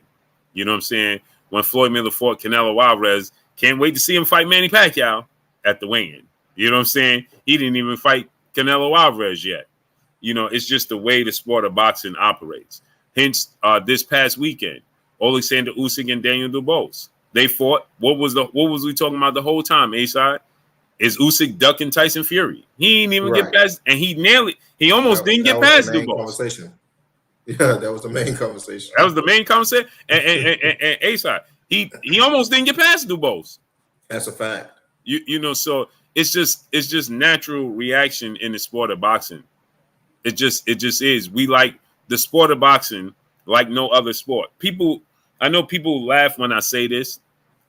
You know what I'm saying? When Floyd Mayweather fought Canelo Alvarez, can't wait to see him fight Manny Pacquiao at the weigh-in. You know what I'm saying? He didn't even fight Canelo Alvarez yet. You know, it's just the way the sport of boxing operates. Hence, this past weekend, Alexander Usyk and Daniel Dubois, they fought. What was we talking about the whole time, A-side? Is Usyk ducking Tyson Fury? He didn't even get past, and he almost didn't get past Dubois. Conversation. Yeah, that was the main conversation. That was the main conversation. And A-side, he almost didn't get past Dubois. That's a fact. You know, so it's just natural reaction in the sport of boxing. It just is. We like the sport of boxing like no other sport. I know people laugh when I say this,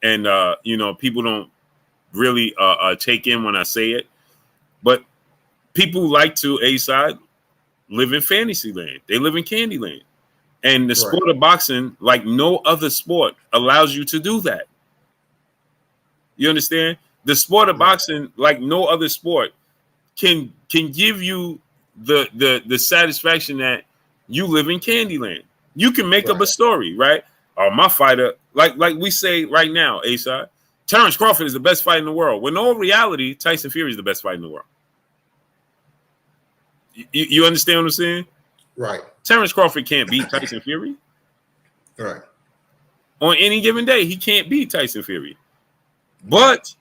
and you know, people don't really take in when I say it, but people like to A-side live in fantasy land. They live in candy land, and the sport of boxing, like no other sport, allows you to do that. You understand? The sport of boxing, like no other sport, can give you the satisfaction that you live in Candyland. You can make up a story, right? My fighter, like we say right now, A-side, Terrence Crawford is the best fighter in the world. When in all reality, Tyson Fury is the best fighter in the world. You understand what I'm saying? Right. Terrence Crawford can't beat Tyson Fury. Right. On any given day, he can't beat Tyson Fury. But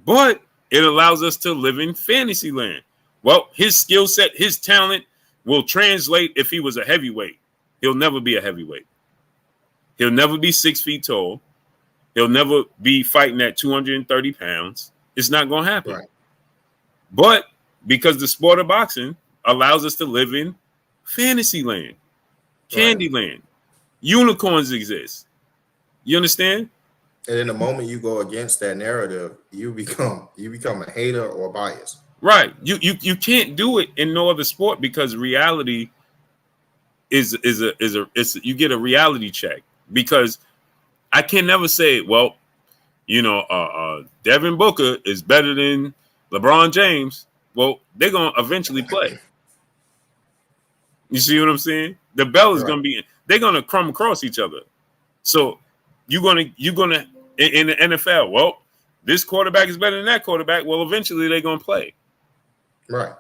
it allows us to live in fantasy land. Well, his skill set, his talent will translate if he was a heavyweight. He'll never be a heavyweight. He'll never be 6 feet tall. He'll never be fighting at 230 pounds. It's not going to happen. Right. But because the sport of boxing allows us to live in fantasy land, candy land, unicorns exist. You understand? And in the moment you go against that narrative, you become a hater or biased. Right. You can't do it in no other sport because reality is you get a reality check. Because I can never say, well, you know, Devin Booker is better than LeBron James. Well, they're gonna eventually play. You see what I'm saying? The bell is gonna be. They're gonna come across each other. So you're gonna in the NFL. Well, this quarterback is better than that quarterback. Well, eventually they're gonna play. Right.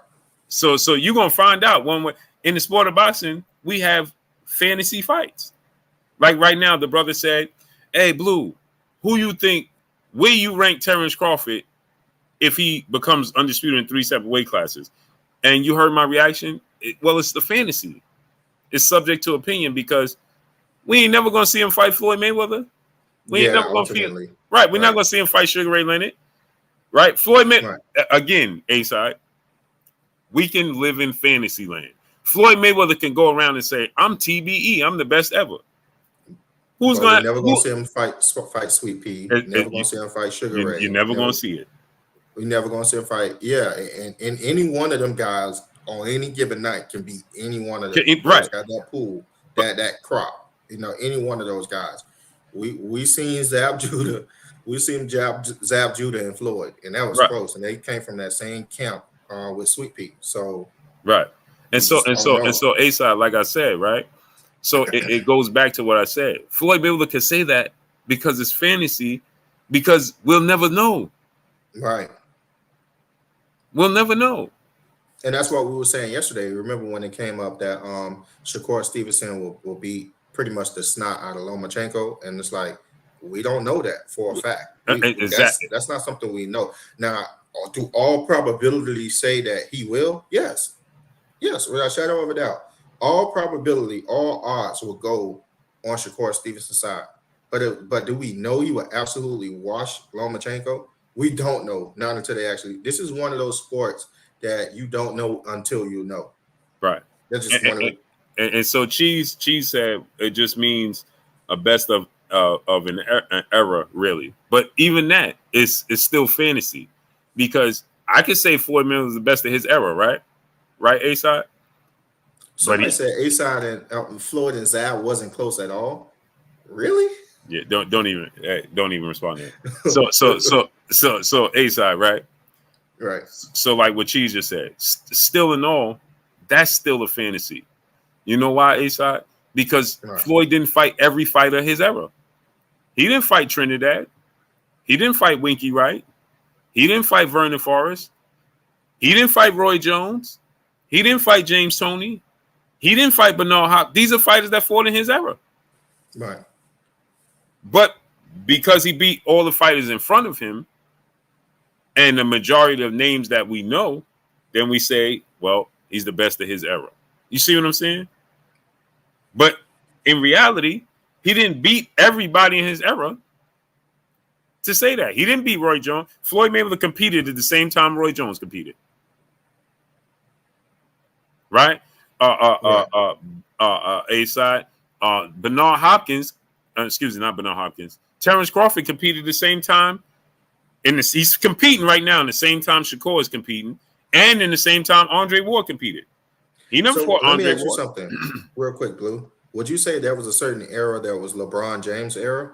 So you're gonna find out one way. In the sport of boxing, we have fantasy fights. Like right now, the brother said, "Hey, Blue, who you think? Where you rank Terrence Crawford if he becomes undisputed in 3 separate weight classes?" And you heard my reaction. Well, it's the fantasy. It's subject to opinion because we ain't never gonna see him fight Floyd Mayweather. We ain't never gonna see him. Right, we're not gonna see him fight Sugar Ray Leonard. Right, Floyd Mayweather again. A-side, we can live in fantasy land. Floyd Mayweather can go around and say, "I'm TBE. I'm the best ever." Who's gonna? Never gonna see him fight Sweet Pea. Never gonna see him fight Sugar Ray. You're never gonna see it. We never gonna see him fight. Yeah, and any one of them guys on any given night can beat any one of them. Right. Got that pool that crop. You know, any one of those guys. We seen Zab Judah. We seen Zab Judah and Floyd, and that was Right. close. And they came from that same camp with Sweet Pea. So Right. And we so just don't know. A-Side, like I said, right? So it goes back to what I said. Floyd Mayweather can say that because it's fantasy, because we'll never know. Right. We'll never know. And that's what we were saying yesterday. Remember when it came up that Shakur Stevenson will beat pretty much the snot out of Lomachenko, and it's like we don't know that for a fact. Exactly. That's not something we know. Now, do all probability say that he will? Yes, without a shadow of a doubt. All probability, all odds will go on Shakur Stevenson's side. But do we know he will absolutely wash Lomachenko? We don't know, not until they actually. This is one of those sports that you don't know until you know. Right. That's just one of the. And so Cheese said it just means a best of an era, really. But even that is still fantasy, because I could say Floyd Mayweather is the best of his era, right? Right, A-Side? Somebody said A-Side and Floyd and Zab wasn't close at all. Really? Yeah, don't even respond to that. So A-Side, right? Right. So like what Cheese just said, still in all, that's still a fantasy. You know why, A-Side? Because Floyd didn't fight every fighter his era. He didn't fight Trinidad. He didn't fight Winky Wright. He didn't fight Vernon Forrest. He didn't fight Roy Jones. He didn't fight James Toney. He didn't fight Bernard Hopkins. These are fighters that fought in his era. Right. But because he beat all the fighters in front of him and the majority of names that we know, then we say, well, he's the best of his era. You see what I'm saying? But in reality, he didn't beat everybody in his era to say that. He didn't beat Roy Jones. Floyd Mayweather competed at the same time Roy Jones competed. Right? A-Side. Bernard Hopkins, not Bernard Hopkins. Terrence Crawford competed at the same time. He's competing right now in the same time Shakur is competing, and in the same time Andre Ward competed. He never fought Andre Ward. Let me ask you something real quick, Blue. Would you say there was a certain era that was LeBron James era?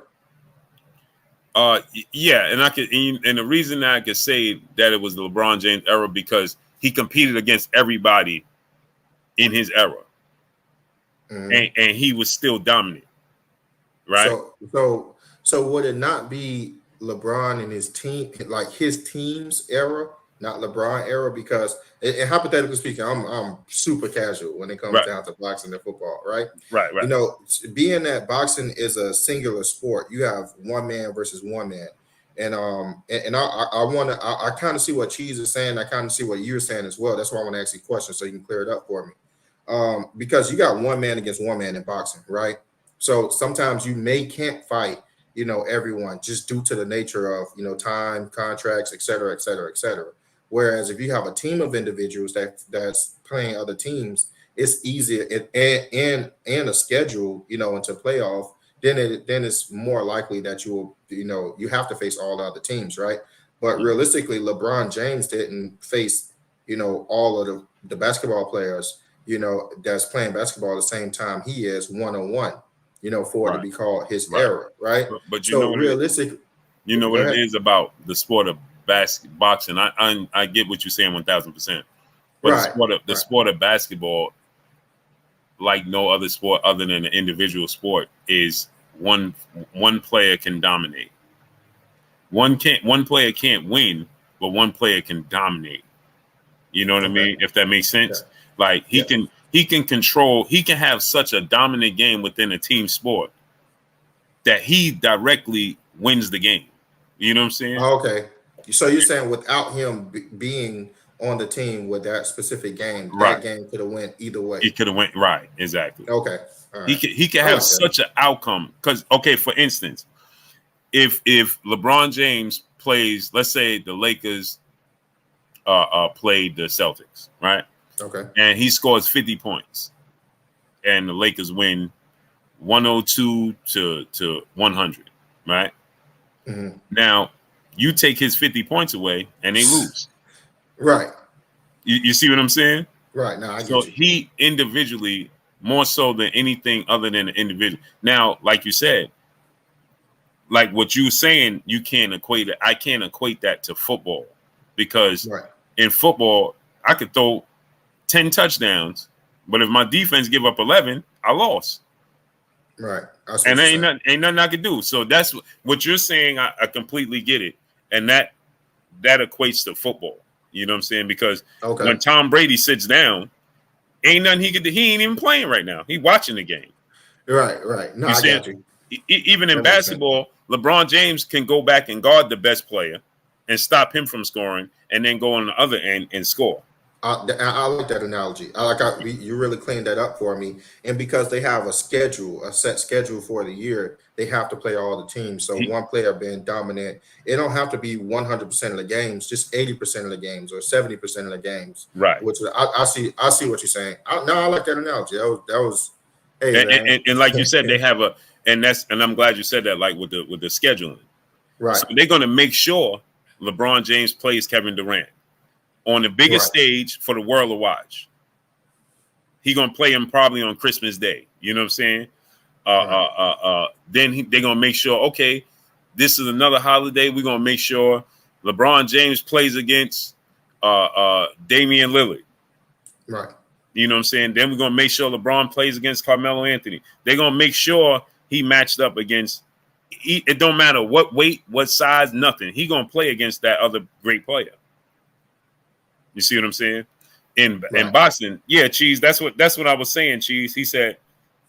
Yeah, and and the reason that I could say that it was the LeBron James era because he competed against everybody in his era, and he was still dominant, right? So would it not be LeBron and his team, like his team's era, not LeBron era? Because, and hypothetically speaking, I'm super casual when it comes down to boxing and football, right? Right. You know, being that boxing is a singular sport, you have one man versus one man. And I kind of see what Cheese is saying. I kind of see what you're saying as well. That's why I want to ask you questions so you can clear it up for me. Because you got one man against one man in boxing, right? So sometimes you can't fight, you know, everyone just due to the nature of, you know, time, contracts, et cetera, et cetera, et cetera. Whereas if you have a team of individuals that's playing other teams, it's easier and a schedule, you know, into playoff, then it's more likely that you have to face all the other teams, right? But realistically, LeBron James didn't face, you know, all of the basketball players, you know, that's playing basketball at the same time he is one-on-one, you know, for it to be called his era, right? But you know what realistically, you know what it is about the sport of boxing. I get what you're saying 1,000%. But the sport of basketball, like no other sport other than an individual sport, is one player can dominate. One player can't win, but one player can dominate. You know what I mean? If that makes sense. Yeah. Like he can control, he can have such a dominant game within a team sport that he directly wins the game. You know what I'm saying? Okay. So you're saying without him being on the team with that specific game, that game could have went either way. He could have went right, exactly. Okay. All right. He could have such an outcome because for instance, if LeBron James plays, let's say the Lakers played the Celtics, right? Okay. And he scores 50 points, and the Lakers win 102 to 100, right? Mm-hmm. Now you take his 50 points away, and they lose. Right. You see what I'm saying? Right. Now I get so you. He individually more so than anything other than an individual. Now, like you said, like what you were saying, you can't equate it. I can't equate that to football because in football, I could throw 10 touchdowns, but if my defense give up 11, I lost. Right. And ain't nothing I could do. So that's what you're saying. I completely get it. And that equates to football. You know what I'm saying? Because when Tom Brady sits down, ain't nothing he could do. He ain't even playing right now. He watching the game. Right. No, I got you. Even in basketball, LeBron James can go back and guard the best player and stop him from scoring and then go on the other end and score. I like that analogy. You really cleaned that up for me. And because they have a set schedule for the year, they have to play all the teams. So one player being dominant, it don't have to be 100% of the games, just 80% of the games or 70% of the games. Right. Which I see what you're saying. I like that analogy. That was hey, and like you said, they have and I'm glad you said that, like with the scheduling. Right. So they're gonna make sure LeBron James plays Kevin Durant on the biggest stage for the world to watch. He gonna play him probably on Christmas Day. You know what I'm saying? Then they're gonna make sure, okay, this is another holiday. We're gonna make sure LeBron James plays against Damian Lillard. Right. You know what I'm saying? Then we're gonna make sure LeBron plays against Carmelo Anthony. They're gonna make sure he matched up against. It don't matter what weight, what size, nothing. He gonna play against that other great player. You see what I'm saying? In boxing, yeah, Cheese. That's what I was saying, Cheese. He said,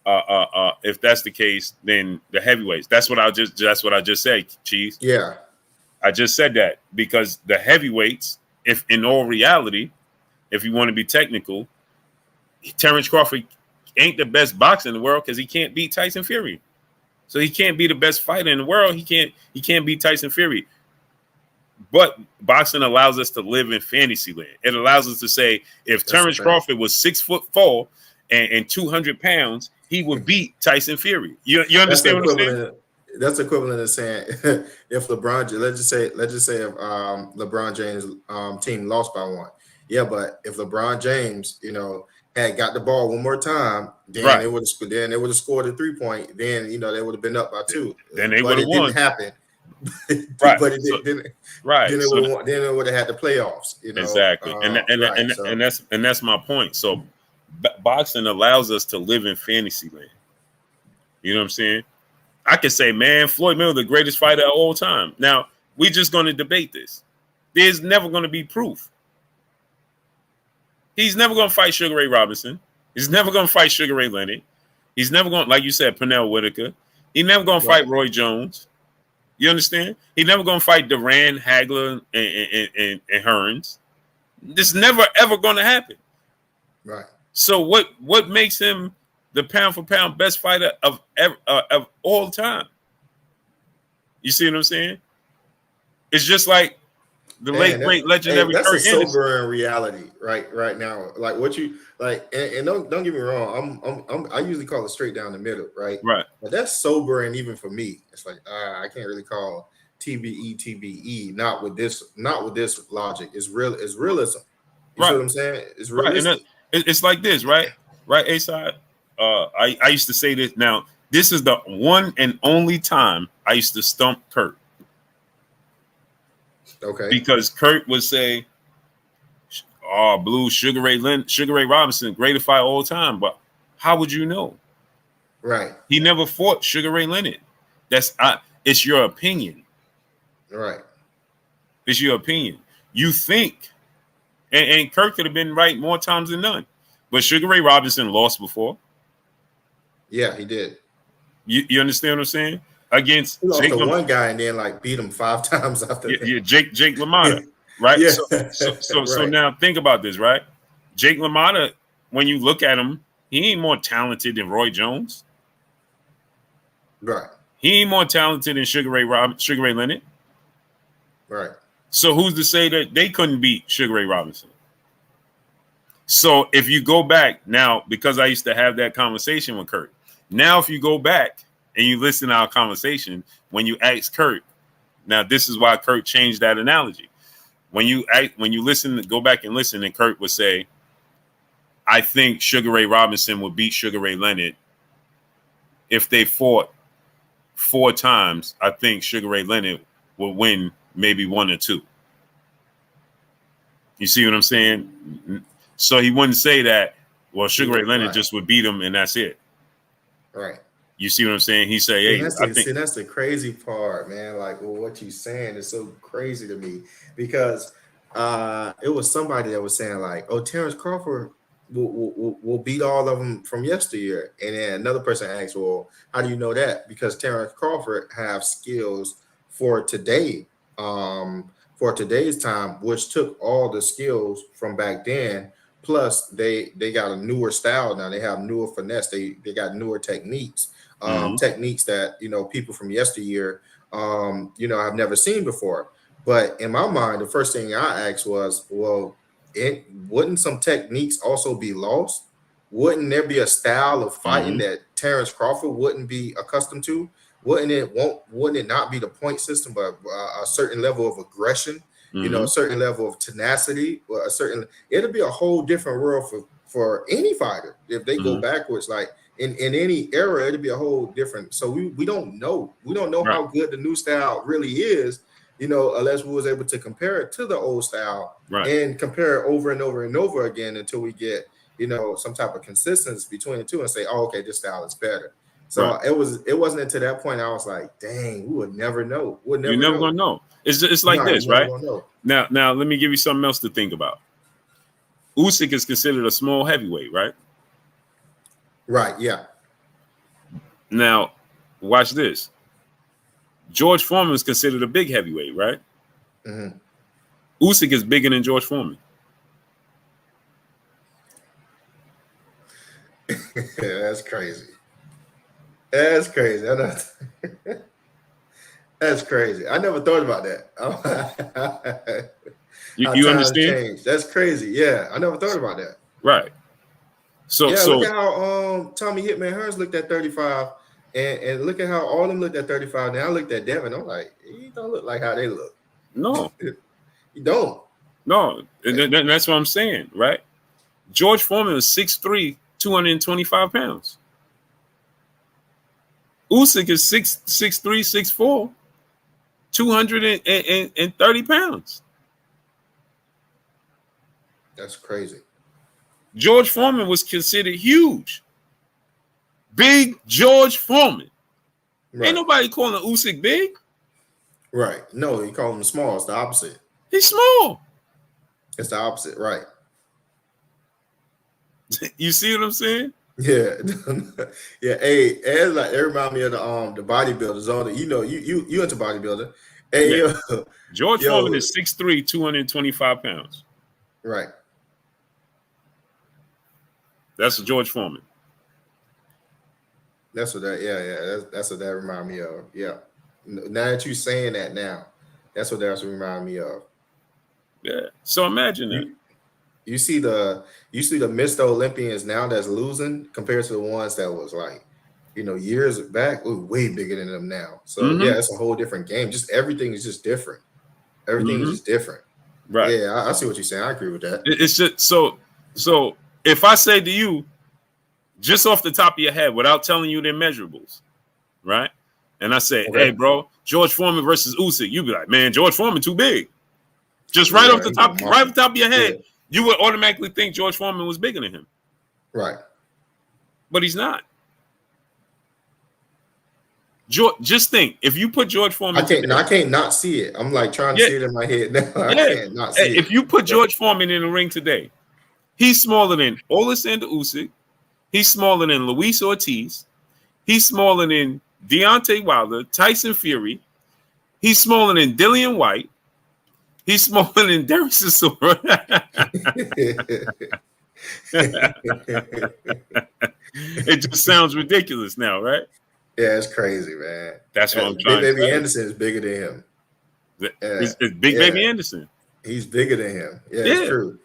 if that's the case, then the heavyweights. That's what I just said, Cheese. Yeah, I just said that because the heavyweights, if in all reality, if you want to be technical, Terrence Crawford ain't the best boxer in the world because he can't beat Tyson Fury. So he can't be the best fighter in the world. He can't beat Tyson Fury. But boxing allows us to live in fantasy land. It allows us to say, if Terrence Crawford was 6'4" and 200 pounds, he would beat Tyson Fury. You understand what I'm saying? That's equivalent to saying if let's just say if LeBron James team lost by 1. Yeah, but if LeBron James, had got the ball one more time, then they would have scored a 3-point. Then they would have been up by 2. Then they would have won. It didn't happen. Right. But it didn't. Right. Then it would have had the playoffs. Exactly. And that's my point. So boxing allows us to live in fantasy land. You know what I'm saying? I could say, man, Floyd Mayweather, the greatest fighter of all time. Now, we're just going to debate this. There's never going to be proof. He's never going to fight Sugar Ray Robinson. He's never going to fight Sugar Ray Leonard. He's never going, like you said, Pernell Whitaker. He's never going to fight Roy Jones. You understand? He's never going to fight Duran, Hagler, and Hearns. This is never, ever going to happen. Right. So what makes him the pound-for-pound best fighter of all time? You see what I'm saying? It's just like the late great legendary. That's a sobering reality, right now. Like what you like, and don't get me wrong. I usually call it straight down the middle, right? Right. But that's sobering even for me. It's like I can't really call TBE. Not with this logic. It's real. It's realism. You see what I'm saying? It's realistic. And it's like this, right? Right, A-side. I used to say this. Now, this is the one and only time I used to stump Kurt. Okay. Because Kurt would say, Blue, Sugar Ray Robinson, greatest fighter all time. But how would you know? Right. He never fought Sugar Ray Leonard. It's your opinion. Right. It's your opinion. You think, and Kurt could have been right more times than none. But Sugar Ray Robinson lost before. Yeah, he did. You understand what I'm saying? Against he lost to one guy and then beat him 5 times after that. Yeah, Jake LaMotta, right? Yeah. So now think about this, right? Jake LaMotta, when you look at him, he ain't more talented than Roy Jones. Right. He ain't more talented than Sugar Ray Leonard. Right. So who's to say that they couldn't beat Sugar Ray Robinson? So if you go back now, because I used to have that conversation with Kurt. Now, if you go back and you listen to our conversation, when you ask Kurt, now this is why Kurt changed that analogy. When you listen, go back and listen, and Kurt would say, I think Sugar Ray Robinson would beat Sugar Ray Leonard if they fought 4 times. I think Sugar Ray Leonard will win maybe 1 or 2. You see what I'm saying? So he wouldn't say that, well, Sugar Ray Leonard just would beat him and that's it. Right. You see what I'm saying? He say, hey, that's the crazy part, man. Like, well, what you saying is so crazy to me because it was somebody that was saying like, oh, Terrence Crawford will beat all of them from yesteryear. And then another person asked, well, how do you know that? Because Terrence Crawford have skills for today, for today's time, which took all the skills from back then. Plus, they got a newer style now. They have newer finesse. They got newer techniques, techniques that people from yesteryear, I've never seen before. But in my mind, the first thing I asked was, well, wouldn't some techniques also be lost? Wouldn't there be a style of fighting that Terrence Crawford wouldn't be accustomed to? Wouldn't it not be the point system, but a certain level of aggression? A certain level of tenacity, or it'll be a whole different world for any fighter if they go backwards. Like in any era, it'll be a whole different. So we don't know. We don't know how good the new style really is, unless we was able to compare it to the old style and compare it over and over and over again until we get, some type of consistency between the two and say, oh, okay, this style is better. So it wasn't until that point I was like, dang, we would never know. You're never gonna know. It's like this, right? Now let me give you something else to think about. Usyk is considered a small heavyweight, right? Right, yeah. Now, watch this. George Foreman is considered a big heavyweight, right? Usyk is bigger than George Foreman. That's crazy. That's crazy. That's crazy. I never thought about that. You understand? Changed. That's crazy. Yeah, I never thought about that. Right. So look at how Tommy Hitman Hearns looked at 35, and look at how all of them looked at 35. Now I looked at Devin. I'm like, he don't look like how they look. No, you don't. No, that's what I'm saying, right? George Foreman was 6'3", 225 pounds. Usyk is 6'3", 6'4", 230 pounds. That's crazy. George Foreman was considered huge. Big George Foreman. Right. Ain't nobody calling Usyk big. Right. No, you call him small. It's the opposite. He's small. It's the opposite, right. You see what I'm saying? Yeah. Yeah. Hey, it's like it reminds me of the bodybuilders on it. You into bodybuilding. Hey, yeah. George Foreman is 6'3", 225 pounds. Right. That's George Foreman. That's what that's what that remind me of. Yeah. Now that you're saying that now, that's what remind me of. Yeah. So imagine that. You see the Mr. Olympians now that's losing compared to the ones that was like, years back, we're way bigger than them now. So yeah, it's a whole different game. Just everything is just different. Everything is just different. Right. Yeah, I see what you're saying. I agree with that. It's just so if I say to you, just off the top of your head, without telling you their measurables, right? And I say, hey, bro, George Foreman versus Usyk, you'd be like, man, George Foreman too big. Just right off the top of your head, you would automatically think George Foreman was bigger than him. Right. But he's not. Just think, if you put George Foreman, I can't not see it. I'm like trying to see it in my head now. I can't not see it. If you put George Foreman in the ring today, he's smaller than Alexander Usyk. He's smaller than Luis Ortiz. He's smaller than Deontay Wilder, Tyson Fury. He's smaller than Dillian White. He's smaller than Derek Chisora. It just sounds ridiculous now, right? Yeah, it's crazy, man. That's what I'm trying to say. Big Baby Anderson is bigger than him. It's Big Baby Anderson. He's bigger than him. Yeah, it's true.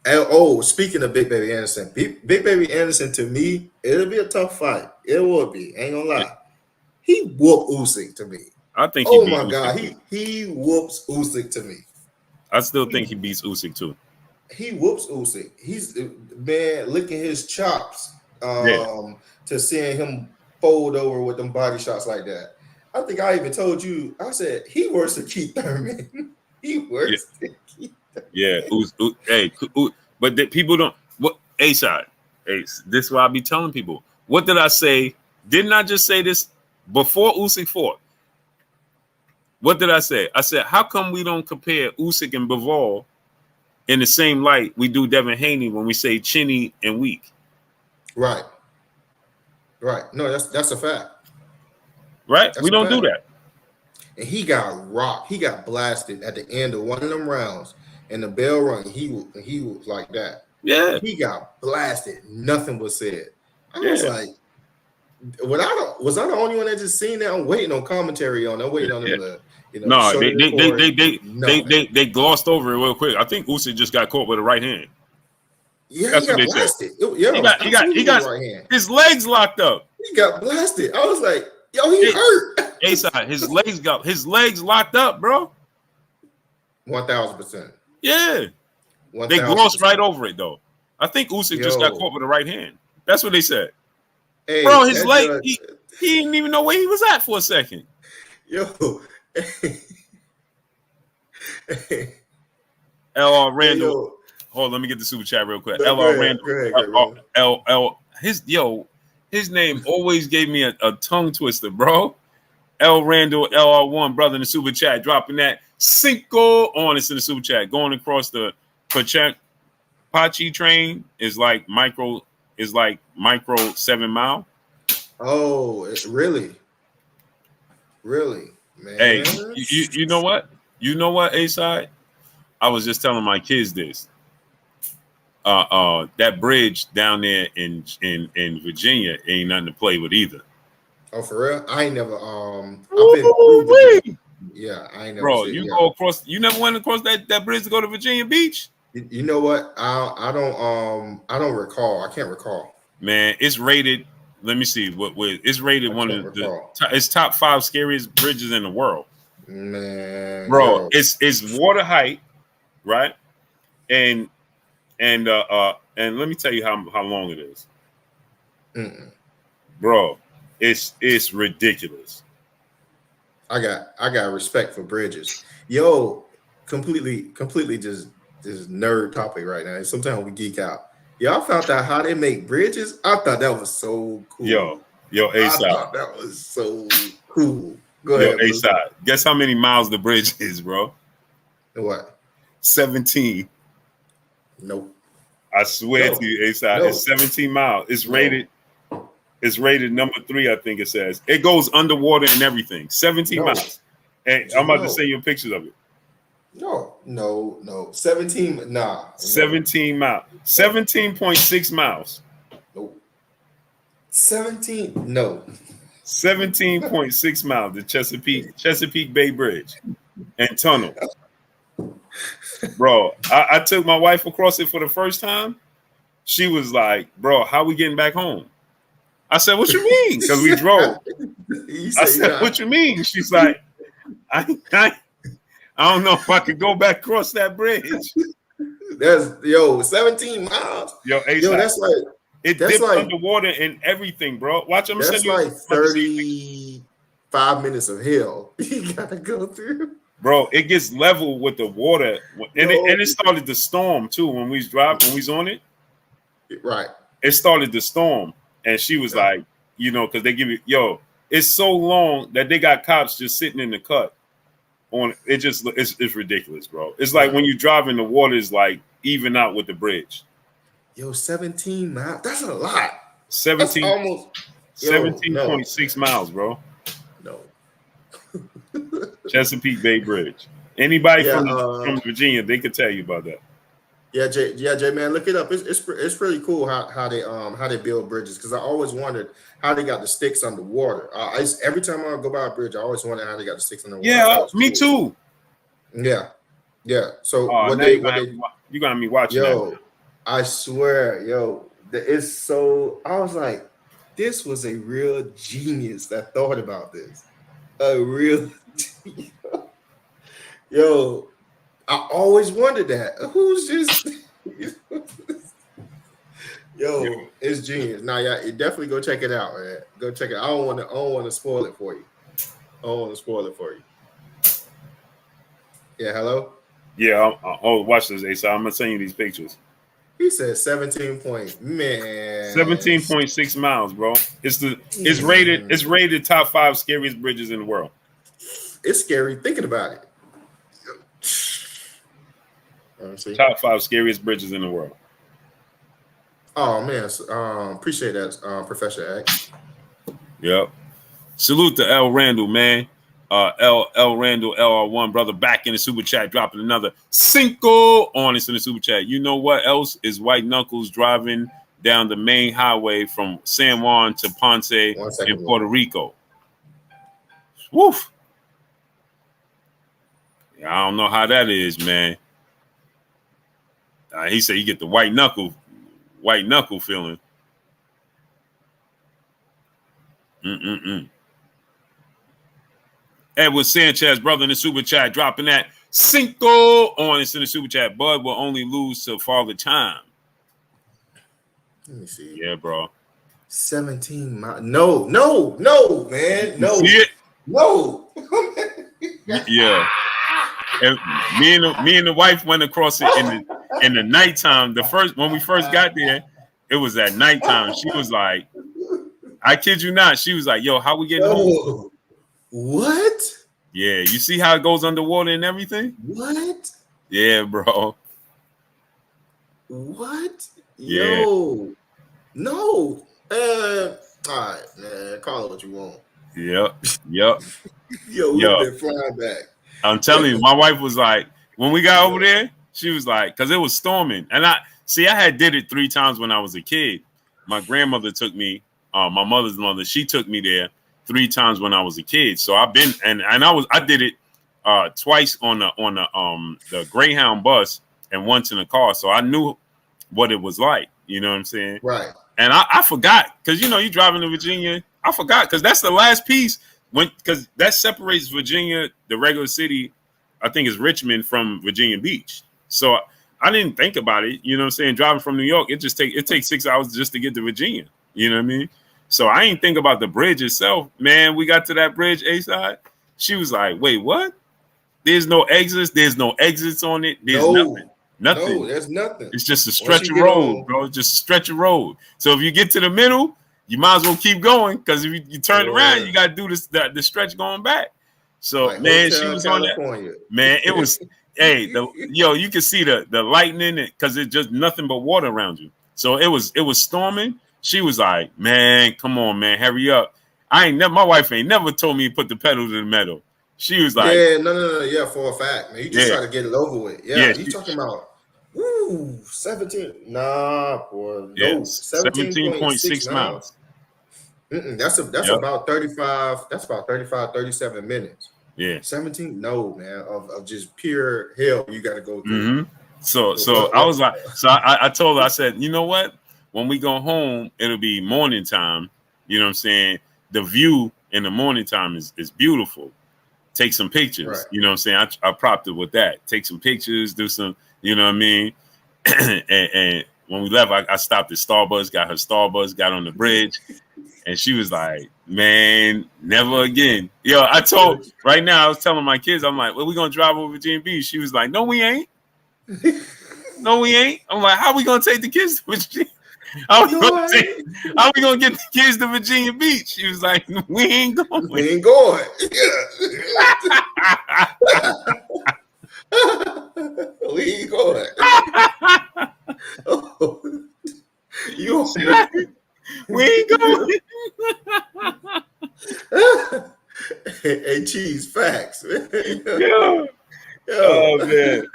And, speaking of Big Baby Anderson, Big Baby Anderson, to me, it'll be a tough fight. It will be. Ain't gonna lie. He whooped Usyk to me. I think. God, he whoops Usyk to me. I still think he beats Usyk too. he whoops Usyk. He's man licking his chops Yeah. to seeing him fold over with them body shots like that. I think I even told you. I said he worse than Keith Thurman. He Yeah. worse than Keith Thurman. Yeah. But people don't. What A-side? Ace. This is what I be telling people. What did I say? Didn't I just say this before Usyk fought? What did I say? I said, how come we don't compare Usyk and Bivol in the same light we do Devin Haney when we say chinny and weak? Right. No, that's a fact. Right? That's We a don't fact. do that. And he got rocked. He got blasted at the end of one of them rounds, and the bell rung. He was like that. Yeah. He got blasted. Nothing was said. I was Yeah. like, was I the only one that just seen that? I'm waiting on commentary on. I'm waiting on them to, No, show the recording. they glossed over it real quick. I think Usyk just got caught with a right hand. Yeah, That's he what got they blasted. He got right hand. his legs locked up. He got blasted. I was like, yo, he hurt. A-side, his legs locked up, bro. 1,000%. Yeah. 1,000%. They glossed right over it though. I think Usyk just got caught with a right hand. That's what they said. Hey, bro, his leg, he didn't even know where he was at for a second. Yo. LR Randall. Hold on, let me get the super chat real quick. LR Randall. His name always gave me a tongue twister, bro. L Randall, LR1, brother in the super chat, dropping that cinco on us in the super chat. Going across the Pachi train is like micro 7 mile. Oh, it's really, man. Hey, you know what? A-side? I was just telling my kids this. That bridge down there in Virginia ain't nothing to play with either. Oh, for real? I ain't never I've been through Virginia. Yeah, I ain't never. Bro, go across. You never went across that bridge to go to Virginia Beach? You know what? I don't recall. I can't recall. Man, it's rated. Let me see. What it's rated one of it's top 5 scariest bridges in the world. Man, bro, it's water height, right? And let me tell you how long it is. Bro, it's ridiculous. I got respect for bridges. Yo, completely just this nerd topic right now. Sometimes we geek out. Y'all found out how they make bridges? I thought that was so cool. Yo, A-side. I thought that was so cool. Go ahead, A-side. Guess how many miles the bridge is, bro? What? 17. Nope. I swear to you, A-side, it's 17 miles. It's rated. It's rated number 3, I think it says. It goes underwater and everything. 17 miles. And I'm about to send you pictures of it. No. 17, nah. 17 miles. 17.6 miles. Nope. 17, no. 17.6 miles, the Chesapeake Bay Bridge and tunnel. Bro, I took my wife across it for the first time. She was like, bro, how we getting back home? I said, what you mean? Because we drove. I said, what you mean? She's like, I don't know if I could go back across that bridge. That's 17 miles. That's like it dipped underwater and everything, bro. Watch them. That's like 35 minutes of hell you gotta go through. Bro, it gets level with the water, and it started to storm too when we was on it. Right. It started to storm, and she was like, because they give it, it's so long that they got cops just sitting in the cut. On it, it's ridiculous, bro. It's like when you drive in the water, is like even out with the bridge. 17 miles. That's a lot. 17, that's almost 17.6 miles, bro. No. Chesapeake Bay Bridge. Anybody from Virginia, they could tell you about that. Yeah, Jay, man, look it up. It's pretty cool how they build bridges, because I always wondered how they got the sticks underwater. Every time I go by a bridge, I always wonder how they got the sticks underwater. Yeah, me too. Yeah. So you got me watching. That. I swear, it's so. I was like, this was a real genius that thought about this. A real, I always wondered that. Who's just Yo, it's genius. Now, yeah, you definitely go check it out, man. Go check it. I don't want to spoil it for you. Yeah, hello. Yeah. Watch this, Asa. I'm gonna send you these pictures. He said 17 point. Man. 17.6 miles, bro. It's rated top 5 scariest bridges in the world. It's scary thinking about it. Top 5 scariest bridges in the world. Oh man, appreciate that, Professor X. Yep. Salute to L Randall, man. L Randall LR1 brother back in the super chat, dropping another Cinco on us in the super chat. You know what else is White Knuckles driving down the main highway from San Juan to Ponce in Puerto Rico? Woof. Yeah, I don't know how that is, man. He said you get the white knuckle feeling. Edward Sanchez, brother in the super chat, dropping that Cinco on us in the super chat. Bud will only lose to Father Time. Let me see. Yeah, bro. 17 miles. No, man. No. You see it? No. Yeah. And me and the wife went across it in the nighttime. When we first got there, it was at nighttime. She was like, I kid you not, she was like, yo, how we getting home? What? Yeah, you see how it goes underwater and everything? What? Yeah, bro. What? Yeah. Yo. No. All right, man. Call it what you want. Yep. Yo, we've been flying back. I'm telling you, my wife was like, when we got over there, she was like, because it was storming. And I had did it 3 times when I was a kid. My grandmother took me, my mother's mother, she took me there 3 times when I was a kid. So I've been and I did it twice on the Greyhound bus and once in a car. So I knew what it was like. You know what I'm saying? Right. And I forgot because you driving to Virginia. I forgot because that's the last piece because that separates Virginia, the regular city. I think is Richmond from Virginia Beach. So I didn't think about it. You know what I'm saying? Driving from New York, it takes 6 hours just to get to Virginia. You know what I mean? So I ain't think about the bridge itself. Man, we got to that bridge, A-side. She was like, wait, what? There's no exits. There's no exits on it. There's nothing. Nothing. No, there's nothing. It's just a stretch of road, bro. Just a stretch of road. So if you get to the middle, you might as well keep going because if you turn around, you got to do the stretch going back. So, like man, she was California. On that. Man, it was, you can see the lightning because it's just nothing but water around you. So it was storming. She was like, man, come on, man, hurry up. My wife ain't never told me to put the pedal to the metal. She was like, no, yeah, for a fact, man. You just try to get it over with. Yeah, you talking about 17. Nah, boy. No, 17.6 miles. That's about 35. That's about 35, 37 minutes. Yeah. 17, no, man, of just pure hell you got to go Mm-hmm. through. So I was like, I told her, I said, you know what? When we go home, it'll be morning time. You know what I'm saying? The view in the morning time is beautiful. Take some pictures. Right. You know what I'm saying? I propped it with that. Take some pictures, do some, you know what I mean? and when we left, I stopped at Starbucks, got her Starbucks, got on the bridge. And she was like, man, never again. Yo, I was telling my kids, I'm like, well, we're going to drive over Virginia Beach. She was like, no, we ain't. No, we ain't. I'm like, how we going to take the kids to Virginia? How we going to get the kids to Virginia Beach? She was like, we ain't going. We ain't going. We ain't going. We ain't going. Hey, cheese, facts. Yo. Oh man.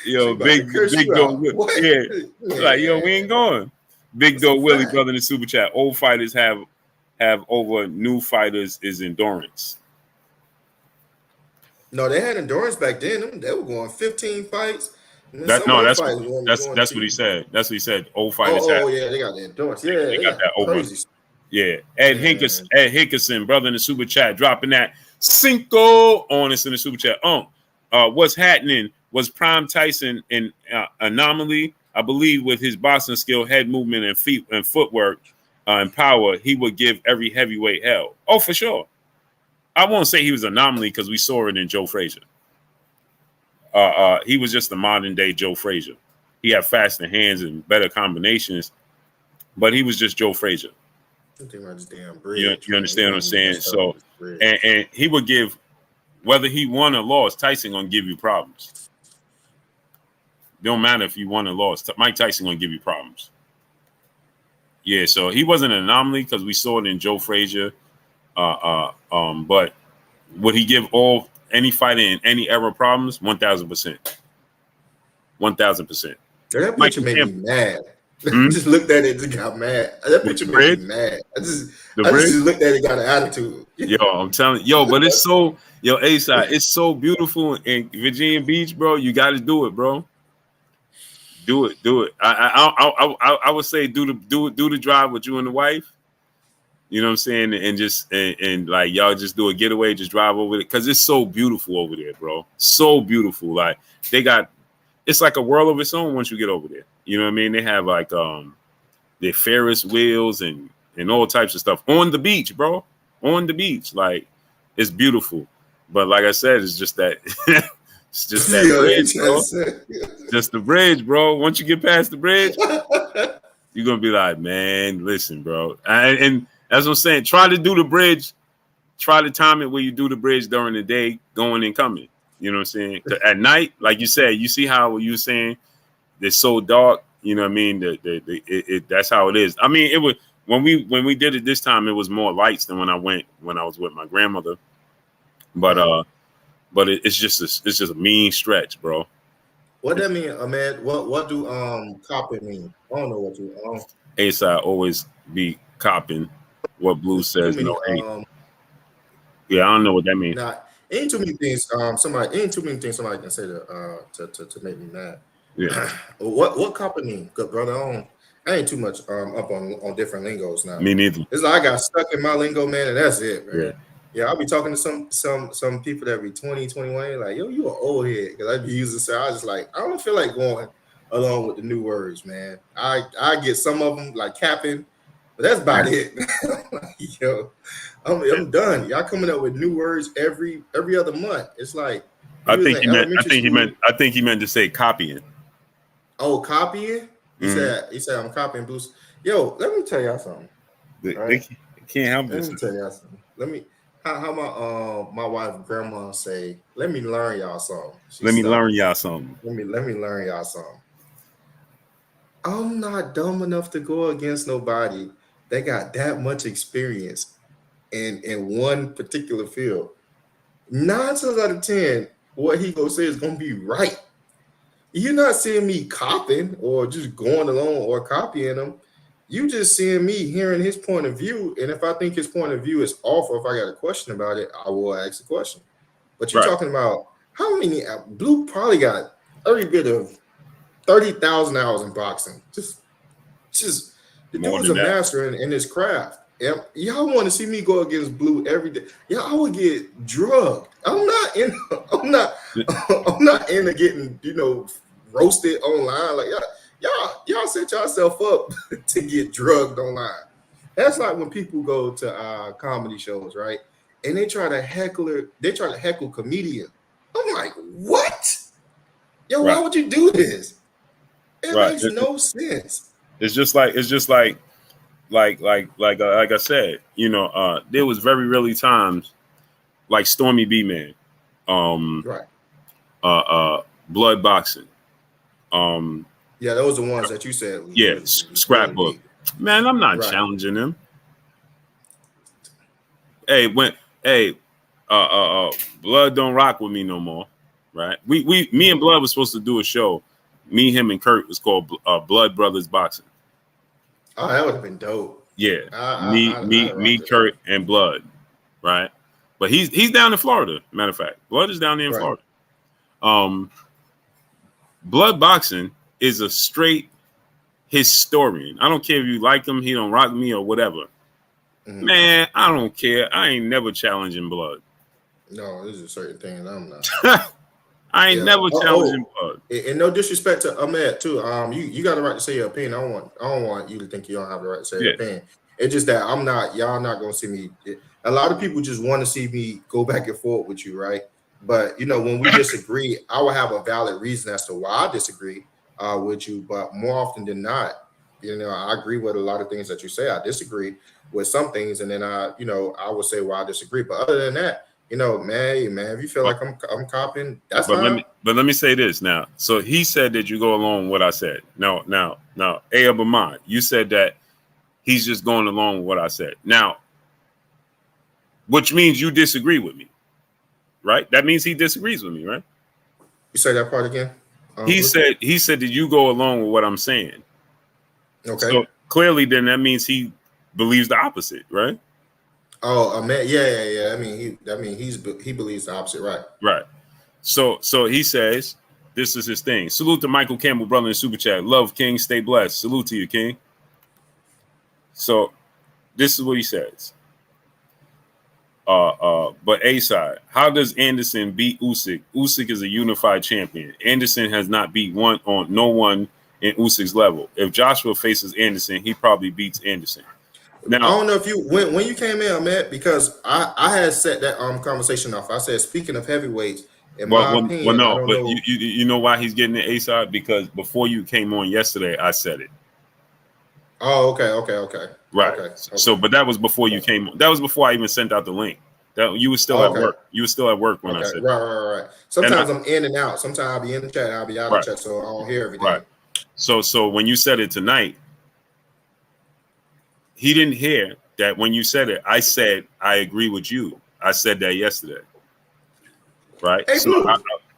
Yo, big dog. Yeah. Like, yo, we ain't going. Big dog Willie, brother in the super chat. Old fighters have over new fighters is endurance. No, they had endurance back then. They were going 15 fights. That's what he said. That's what he said. Old fighters have. Oh yeah, they got the endurance. Yeah, they got that over. Crazy. Yeah. Ed Hickerson, brother in the super chat, dropping that Cinco on us in the super chat. What's happening? Was Prime Tyson an anomaly? I believe with his boxing skill, head movement, and feet and footwork and power, he would give every heavyweight hell. Oh, for sure. I won't say he was an anomaly because we saw it in Joe Frazier. He was just the modern day Joe Frazier. He had faster hands and better combinations, but he was just Joe Frazier. You understand what I'm saying? So, and he would give, whether he won or lost, Tyson gonna give you problems. Don't matter if you won or lost. Mike Tyson gonna give you problems. Yeah, so he wasn't an anomaly because we saw it in Joe Frazier. But would he give any fighter in any era problems? 1,000%. 1,000%. That picture made me mad. I just looked at it and got mad. That picture made me mad. I just looked at it and got an attitude. Yo, I'm telling you, but it's so, A-Side, it's so beautiful in Virginia Beach, bro. You got to do it, bro. Do it. I would say do the drive with you and the wife. You know what I'm saying? And just and like y'all just do a getaway, just drive over it because it's so beautiful over there, bro. So beautiful. Like it's like a world of its own once you get over there. You know what I mean? They have like their Ferris wheels and all types of stuff on the beach, bro. On the beach, like it's beautiful. But like I said, it's just that. It's just that bridge, bro. Just the bridge, bro. Once you get past the bridge, you're gonna be like, man, listen, bro. And that's what I'm saying. Try to do the bridge. Try to time it where you do the bridge during the day, going and coming. You know what I'm saying? At night, like you said, you see how you were saying it's so dark. You know what I mean? That's how it is. I mean, it was when we did it this time. It was more lights than when I was with my grandmother. But it's just a mean stretch, bro. What that mean, Ahmed? What do copping mean? I don't know what you. A-Side always be copping what Blue says. No, ain't. Yeah, I don't know what that means. Nah, ain't too many things. Somebody can say to make me mad. Yeah. What copping mean? Good brother. I ain't too much up on different lingos now. Me neither. It's like I got stuck in my lingo, man, and that's it, man. Yeah. Yeah, I'll be talking to some people that be 20, 21, like, yo, you an old head. Because I be using, so I was just like, I don't feel like going along with the new words, man. I get some of them like capping, but that's about it. Like, yo, I'm done. Y'all coming up with new words every other month. It's like I think he meant to say copying. Oh, copying? He said I'm copying Bruce. Yo, let me tell y'all something. They can't help this. Let me tell y'all something. How my wife grandma say, let me learn y'all something. Let me learn y'all something. I'm not dumb enough to go against nobody that got that much experience in one particular field. 9 times out of 10, what he gonna say is gonna be right. You're not seeing me copying or just going along or copying him. You just seeing me hearing his point of view, and if I think his point of view is off, or if I got a question about it, I will ask the question. But you're talking about how many? Blue probably got every bit of 30,000 hours in boxing. Just the dude is a master in his craft. Y'all want to see me go against Blue every day? Yeah, I would get drugged. I'm not into getting roasted online like y'all set yourself up to get drugged online. That's like when people go to comedy shows, right? And they try to heckle comedians. I'm like, what? Yo, why would you do this? It makes no sense. It's just like I said, there was very rarely times like Stormy B Man, blood boxing. Yeah, those are the ones that you said. Yeah, scrapbook. Man, I'm not challenging him. Blood don't rock with me no more, right? Me and Blood was supposed to do a show. Me, him, and Kurt was called Blood Brothers Boxing. Oh, that would have been dope. Yeah, me, Kurt, and Blood, right? But he's down in Florida. Matter of fact, Blood is down there in Florida. Blood boxing is a straight historian. I don't care if you like him, he don't rock me or whatever. Mm-hmm. Man, I don't care. I ain't never challenging Blood. No, there's a certain thing I'm not. I ain't never challenging Bud. And no disrespect to Ahmed too. You got the right to say your opinion. I don't want you to think you don't have the right to say your opinion. It's just that y'all not gonna see me. A lot of people just want to see me go back and forth with you, right? But when we disagree, I will have a valid reason as to why I disagree with you. But more often than not, I agree with a lot of things that you say. I disagree with some things, and then I will say why I disagree. But other than that, man, if you feel like I'm copying, that's fine. Let me say this now. So he said that you go along with what I said. Now, Abamad, you said that he's just going along with what I said. Now, which means you disagree with me, right? That means he disagrees with me, right? You say that part again? He said that you go along with what I'm saying. Okay. So clearly, then that means he believes the opposite, right? Oh, man, yeah. He believes the opposite, right? Right. So he says this is his thing. Salute to Michael Campbell, brother in Super Chat. Love, King. Stay blessed. Salute to you, King. So this is what he says. But A-side, how does Anderson beat Usyk? Usyk is a unified champion. Anderson has not beat no one in Usyk's level. If Joshua faces Anderson, he probably beats Anderson. Now, I don't know if you when you came in, Matt, because I had set that conversation off. I said, speaking of heavyweights, in my opinion, I don't know. You know why he's getting the A-side? Because before you came on yesterday, I said it. Oh, okay. Right. Okay. So, but that was before you came. That was before I even sent out the link. That you were still at work. You were still at work when I said that. Right. Sometimes I'm in and out. Sometimes I'll be in the chat, I'll be out of the chat, so I don't hear everything. Right. So when you said it tonight, he didn't hear that when you said it. I said I agree with you. I said that yesterday. Right. Hey,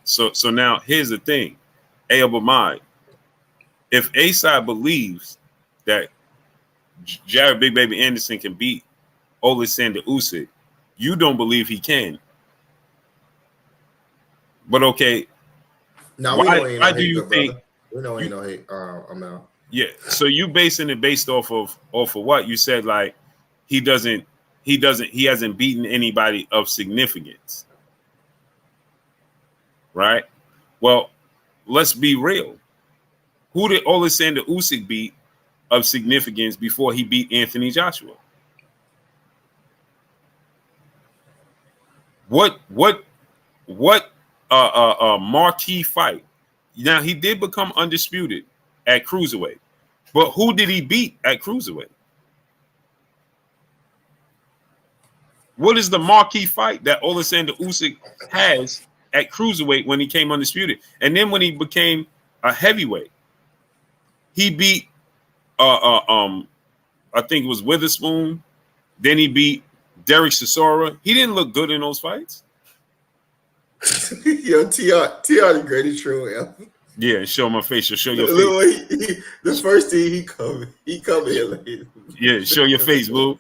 so now here's the thing, Abamad. If A-side believes that Jared Big Baby Anderson can beat Alexander Usyk, you don't believe he can. But okay. No, why do you think? We know ain't no hate. Amount. Yeah. So you basing it based off of what you said? Like he hasn't beaten anybody of significance, right? Well, let's be real. Who did Alexander Usyk beat of significance before he beat Anthony Joshua? What marquee fight? Now he did become undisputed at cruiserweight, but who did he beat at cruiserweight? What is the marquee fight that Alexander Usyk has at cruiserweight when he came undisputed? And then when he became a heavyweight, he beat I think it was Witherspoon. Then he beat Derek Chisora. He didn't look good in those fights. Yo, TR the greatest troll. Yeah, show my face. Show your face. The first thing he come here late. Yeah, show your face, boo.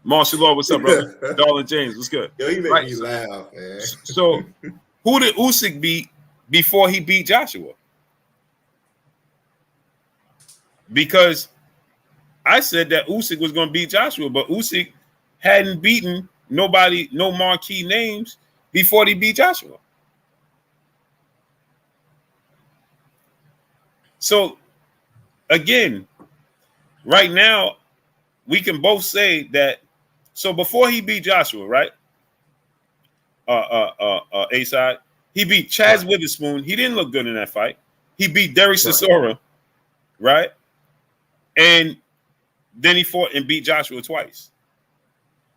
Marshall Law, what's up, brother? Darlin James, what's good? Yo, he made me laugh, man. So, who did Usyk beat before he beat Joshua? Because I said that Usyk was going to beat Joshua, but Usyk hadn't beaten nobody, no marquee names before he beat Joshua. So, again, right now, we can both say that. So before he beat Joshua, right? A-side, he beat Chaz Witherspoon. He didn't look good in that fight. He beat Derek Chisora, right? And then he fought and beat Joshua twice.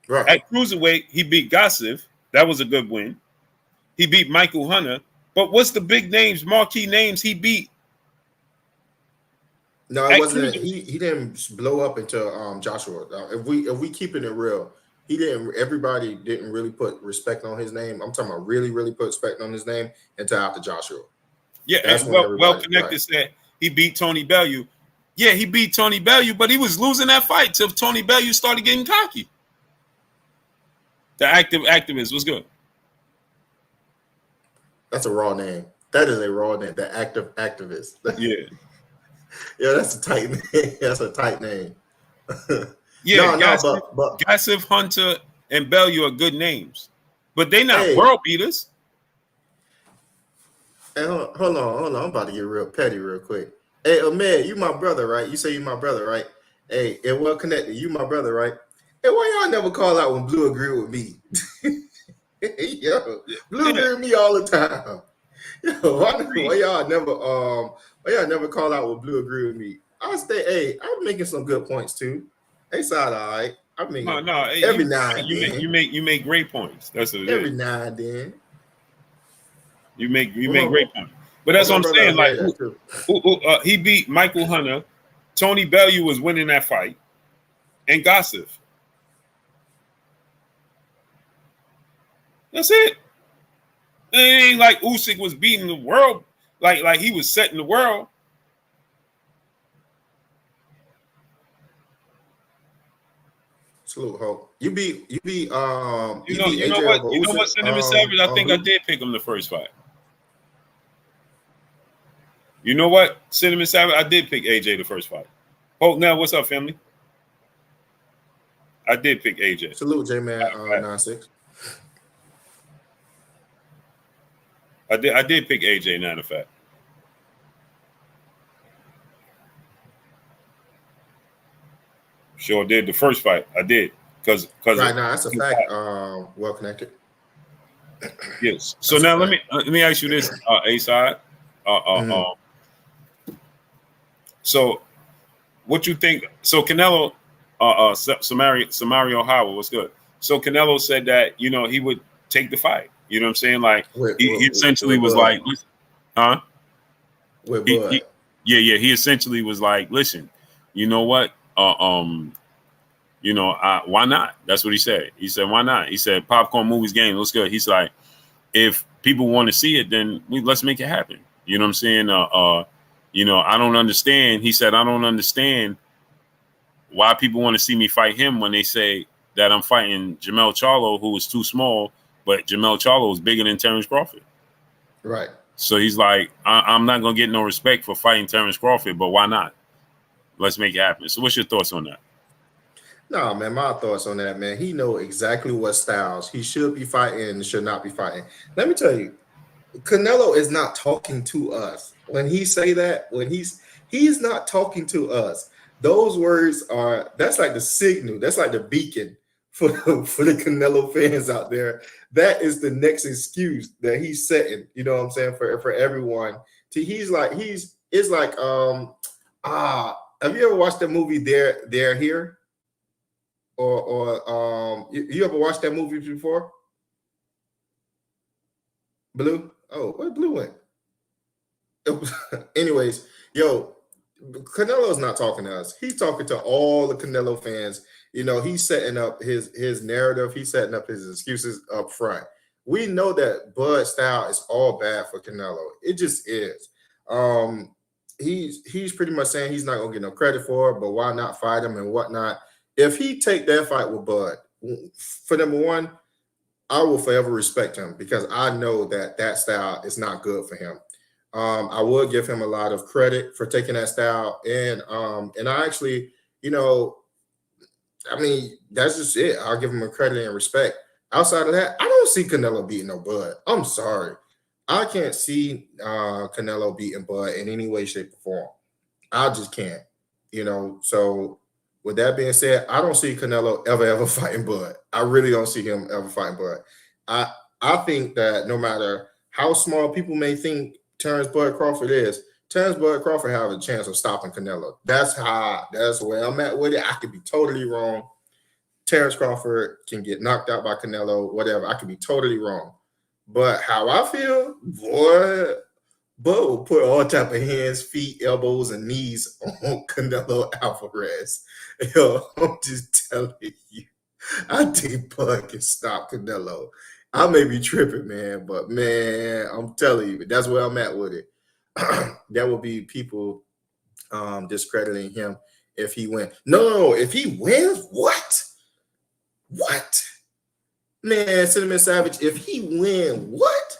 Right. At cruiserweight, he beat Gossif. That was a good win. He beat Michael Hunter. But what's the big names, marquee names he beat? No, it wasn't. He didn't blow up into Joshua. If we keeping it real, he didn't. Everybody didn't really put respect on his name. I'm talking about really put respect on his name until after Joshua. Yeah, and well connected said he beat Tony Bellew. Yeah, he beat Tony Bellew, but he was losing that fight till Tony Bellew started getting cocky. The activist was good. That's a raw name. That is a raw name. The active activist. Yeah. Yeah, that's a tight name. That's a tight name. Yeah, but Gassif, Hunter, and Bellew are good names, but they're not world beaters. Hey, hold on. I'm about to get real petty real quick. Hey, Ahmed, you my brother, right? You say you my brother, right? Hey, and well connected, you my brother, right? Hey, why y'all never call out when Blue agree with me? Yo, Blue agree with me all the time. Yo, why y'all never call out when Blue agree with me? Hey, I'm making some good points too. They side all right. I mean, Hey, every now and then. You make great points. That's what it Every is. now and then. You make great points. But that's Well, what I'm saying. Like, he beat Michael Hunter. Tony Bellew was winning that fight, and Gossip. That's it. It ain't like Usyk was beating the world, like he was setting the world. Salute, Hope. You beat You know AJ what? over You know Usyk, what? Cinnamon Savage. I think Blue? I did pick him the first fight. You know what? Cinnamon Savage. I did pick AJ the first fight. Hope now. What's up, family? I did pick AJ. Salute, J-Man 96. I did pick AJ, not a fact. Sure did. The first fight, I did. Because Right now, that's a fact. Well connected. Yes. So now let me ask you this, A-Side. So what you think? So Canelo, Samario Howard, what's good? So Canelo said that, he would take the fight. You know what I'm saying? Like he essentially was Bud. like, huh? With Bud. He essentially was like, listen, you know what? Why not? That's what he said. He said, why not? He said, popcorn movies game looks good. He's like, if people want to see it, then let's make it happen. You know what I'm saying? I don't understand. He said, I don't understand why people want to see me fight him when they say that I'm fighting Jermell Charlo, who is too small, but Jermell Charlo is bigger than Terrence Crawford. Right. So he's like, I'm not going to get no respect for fighting Terrence Crawford, but why not? Let's make it happen. So what's your thoughts on that? No, man, my thoughts on that, man. He know exactly what styles he should be fighting and should not be fighting. Let me tell you, Canelo is not talking to us. When he say that, he's not talking to us. Those words that's like the signal, that's like the beacon for the Canelo fans out there. That is the next excuse that he's setting, you know what I'm saying, for everyone. Have you ever watched the movie They're Here? Or you ever watched that movie before? Blue? Oh, where Blue went? Anyways, Canelo's not talking to us. He's talking to all the Canelo fans. He's setting up his narrative. He's setting up his excuses up front. We know that Bud style is all bad for Canelo. It just is. He's pretty much saying he's not gonna get no credit for it, but why not fight him and whatnot? If he take that fight with Bud, for number one, I will forever respect him because I know that style is not good for him. I will give him a lot of credit for taking that style, and I actually, that's just it. I'll give him a credit and respect. Outside of that, I don't see Canelo beating no Bud. I'm sorry, I can't see Canelo beating Bud in any way, shape, or form. I just can't. So. With that being said, I don't see Canelo ever fighting Bud. I really don't see him ever fighting Bud. I think that no matter how small people may think Terrence Bud Crawford is, Terrence Bud Crawford have a chance of stopping Canelo. That's where I'm at with it. I could be totally wrong. Terrence Crawford can get knocked out by Canelo, whatever. I could be totally wrong. But how I feel, boy, Bud will put all type of hands, feet, elbows, and knees on Canelo Alvarez. I'm just telling you, I think Bud can stop Canelo. I may be tripping, man, but man, I'm telling you, that's where I'm at with it. That will be people discrediting him if he wins. No, if he wins, what? Man, Cinnamon Savage, if he wins, what?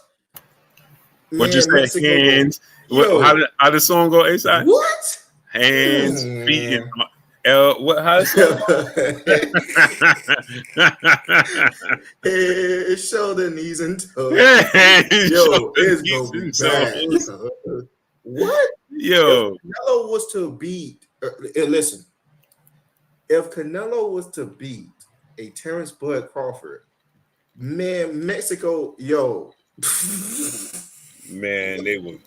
What you say? Hands. How did the song go? A-Side? What? Hands, feet, and What? How is Head, shoulder, knees, and toes. it? Yo, it's gonna be bad. What? Yo, If Canelo was to beat, listen, if Canelo was to beat a Terrence Bud Crawford, man, Mexico, yo. man, they would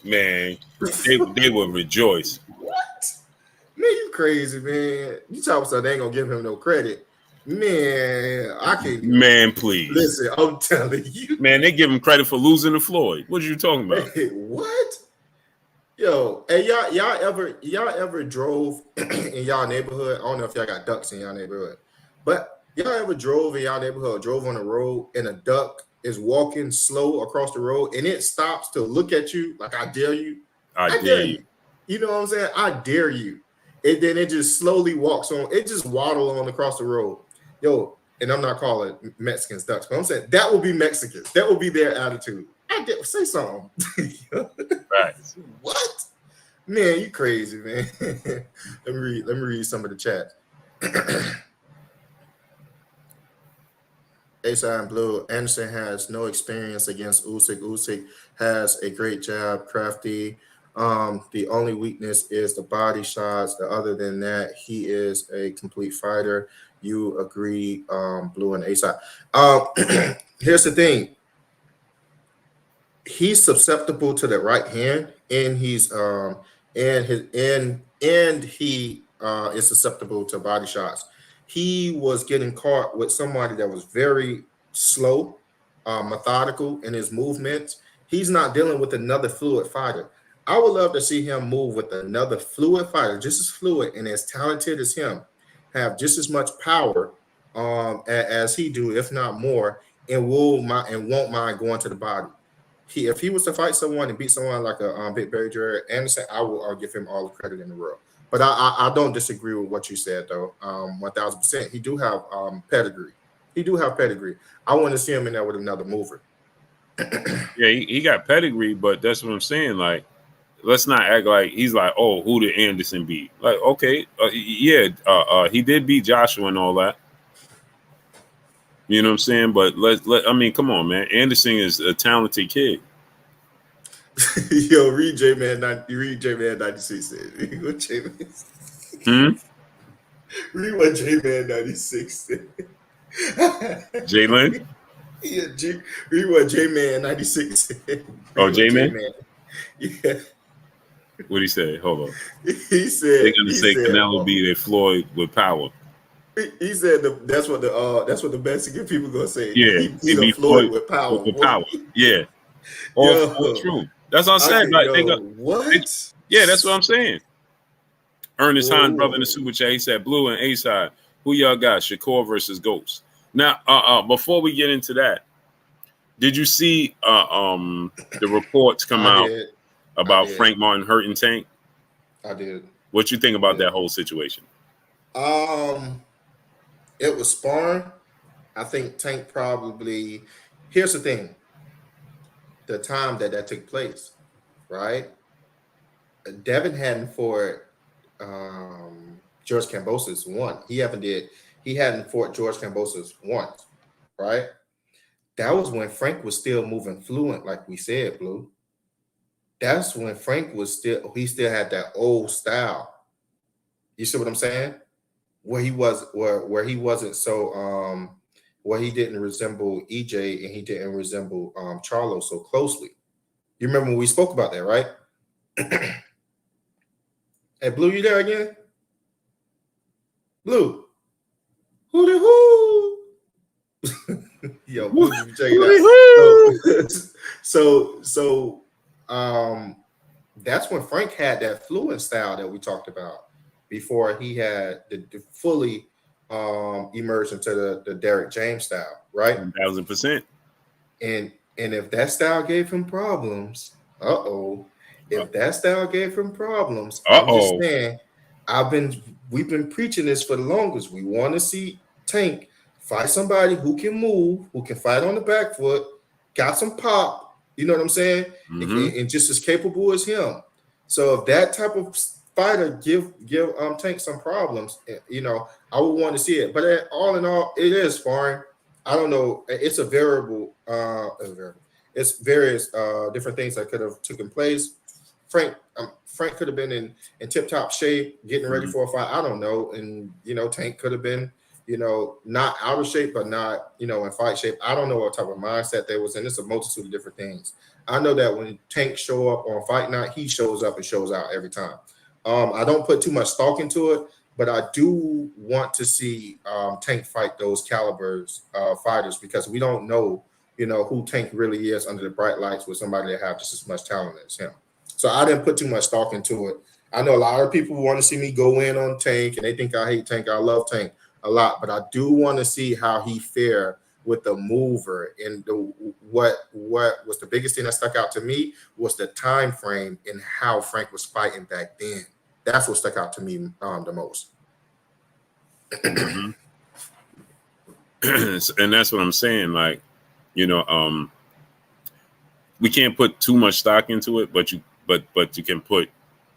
rejoice. What? Man, you crazy, man. You talking about they ain't gonna give him no credit. Man, I can't. Man, please. Listen, I'm telling you. Man, they give him credit for losing to Floyd. What are you talking about? Hey, what? Yo, hey, y'all ever drove in y'all neighborhood? I don't know if y'all got ducks in y'all neighborhood, but y'all ever drove in y'all neighborhood, drove on the road, and a duck is walking slow across the road, and it stops to look at you like, I dare you. I dare you. You know what I'm saying? I dare you. And then it just slowly walks on. It just waddle on across the road. Yo, and I'm not calling Mexicans ducks, but I'm saying that will be Mexicans. That will be their attitude. I dare say something. Right. What? Man, you crazy, man. Let me read some of the chat. A-Sign Blue, Anderson has no experience against Usyk. Usyk has a great jab, crafty. The only weakness is the body shots. Other than that, he is a complete fighter. You agree, Blue and A-Side. Here's the thing. He's susceptible to the right hand, and he's he is susceptible to body shots. He was getting caught with somebody that was very slow, methodical in his movements. He's not dealing with another fluid fighter. I would love to see him move with another fluid fighter, just as fluid and as talented as him, have just as much power as he do, if not more, and won't mind going to the body. If he was to fight someone and beat someone like a Big Barry Jared Anderson, I'll give him all the credit in the world. But I don't disagree with what you said, though. 1,000%. He do have pedigree. He do have pedigree. I want to see him in there with another mover. Yeah, he got pedigree, but that's what I'm saying. Like, let's not act like he's like, oh, who did Anderson beat? Like, okay, he did beat Joshua and all that. You know what I'm saying? But I mean, come on, man. Anderson is a talented kid. Yo, read J-Man 96 said. Read what J-Man Read what J-Man 96 said. Jalen? Yeah, read what J-Man 96 said. Oh, J-Man? Yeah. What'd he say? Hold on. He said they're gonna say Canelo beat a Floyd with power. He said that's what the Mexican people gonna say. Yeah, he beat a Floyd with power. With power. Yeah. All true. That's what I'm saying. Like, what? Yeah, that's what I'm saying. Ernest Hahn, brother in the super chat, he said, Blue and A-Side, who y'all got? Shakur versus Ghost. Now, before we get into that, did you see the reports come out about Frank Martin hurting Tank? I did. What you think about that whole situation? It was sparring. I think Tank probably. Here's the thing. The time that took place, right? Devin hadn't fought George Kambosos once. He hadn't fought George Kambosos once, right? That was when Frank was still moving fluent, like we said, Blue. That's when Frank was still had that old style. You see what I'm saying? Where he wasn't so where he didn't resemble EJ and he didn't resemble Charlo so closely. You remember when we spoke about that, right? Hey, Blue, you there again? Blue. Hoo-dee-hoo. Yo, Blue, check it out. So that's when Frank had that fluent style that we talked about before he had the fully emerged into the Derrick James style, right? 1,000%. And if that style gave him problems, if that style gave him problems, I'm just saying, we've been preaching this for the longest. We want to see Tank fight somebody who can move, who can fight on the back foot, got some pop, you know what I'm saying? Mm-hmm. And just as capable as him. So if that type of fighter give Tank some problems, you know, I would want to see it. But all in all, it is sparring. I don't know. It's a variable. It's various different things that could have taken place. Frank could have been in tip top shape, getting ready for a fight. I don't know, and you know, Tank could have been, you know, not out of shape, but not, you know, in fight shape. I don't know what type of mindset they was in. It's a multitude of different things. I know that when Tank show up on fight night, he shows up and shows out every time. I don't put too much thought into it, but I do want to see Tank fight those calibers fighters, because we don't know, you know, who Tank really is under the bright lights with somebody that have just as much talent as him. So I didn't put too much thought into it. I know a lot of people want to see me go in on Tank, and they think I hate Tank. I love Tank a lot, but I do want to see how he fare with the mover. And what was the biggest thing that stuck out to me was the time frame and how Frank was fighting back then. That's what stuck out to me the most. And that's what I'm saying. Like, you know, we can't put too much stock into it, but you can put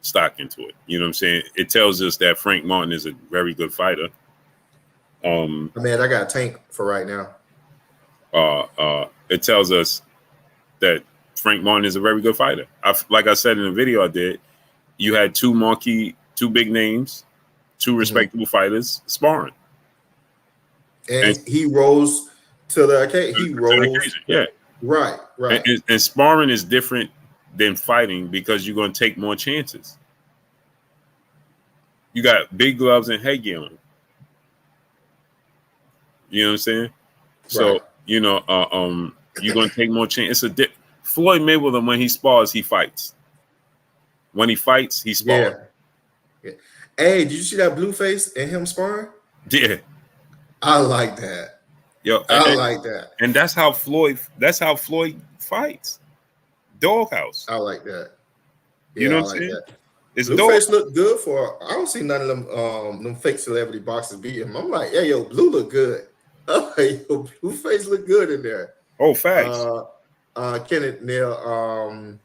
stock into it. You know what I'm saying? It tells us that Frank Martin is a very good fighter. Man, I got a Tank for right now. It tells us that Frank Martin is a very good fighter. Like I said in the video I did, you had two big names, two respectable fighters sparring. And he rose to the occasion. He rose. Yeah. Right. And sparring is different than fighting because you're going to take more chances. You got big gloves and headgear on. You know what I'm saying? Right. So, you know, you're going to take more chances. Floyd Mayweather, when he spars, he fights. When he fights, he spars. Yeah. Hey, did you see that blue face and him sparring? Yeah. I like that. Yo, I like that. And that's how Floyd fights. Doghouse. I like that. Yeah, you know what I'm saying? Blueface looked good for. I don't see none of them fake celebrity boxers beat him. I'm like, hey, yo, Blue look good. Oh, yo, Blueface look good in there. Oh, facts. Kenneth Neal.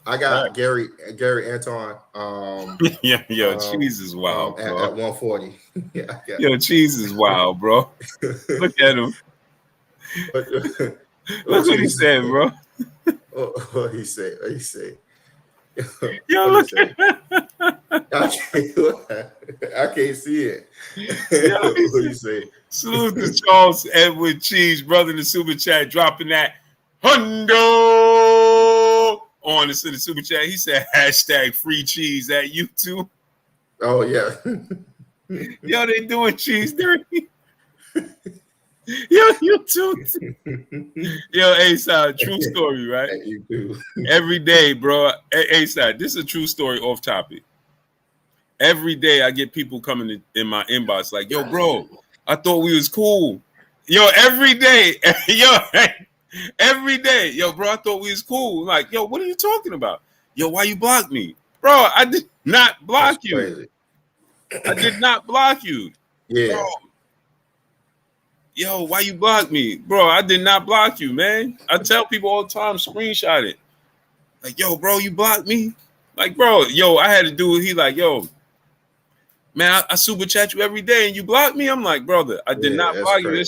I got Gary Anton. Cheese is wild, bro. At 140. Yo, Cheese is wild, bro. Look at him. Look what he said, bro. What he said? Yo, look at I can't see it. What he say? Salute to Charles Edward Cheese, brother in the super chat, dropping that hundo on the super chat. He said hashtag free cheese at YouTube. Oh yeah. Yo, they doing cheese dirty. Yo, YouTube. Yo, A-Side, true story, right? You too. Every day, bro. A-Side, this is a true story off topic. Every day I get people coming in my inbox like, yo, bro, I thought we was cool. Yo, every day. Every day. Yo, bro, I thought we was cool. Like, yo, what are you talking about? Yo, why you block me? Bro, I did not block you. Crazy. I did not block you. Yeah. Bro. Yo, why you block me? Bro, I did not block you, man. I tell people all the time, screenshot it. Like, yo, bro, you blocked me? Like, bro, yo, I had to do it. He like, yo, man, I super chat you every day and you block me? I'm like, brother, I did not block you.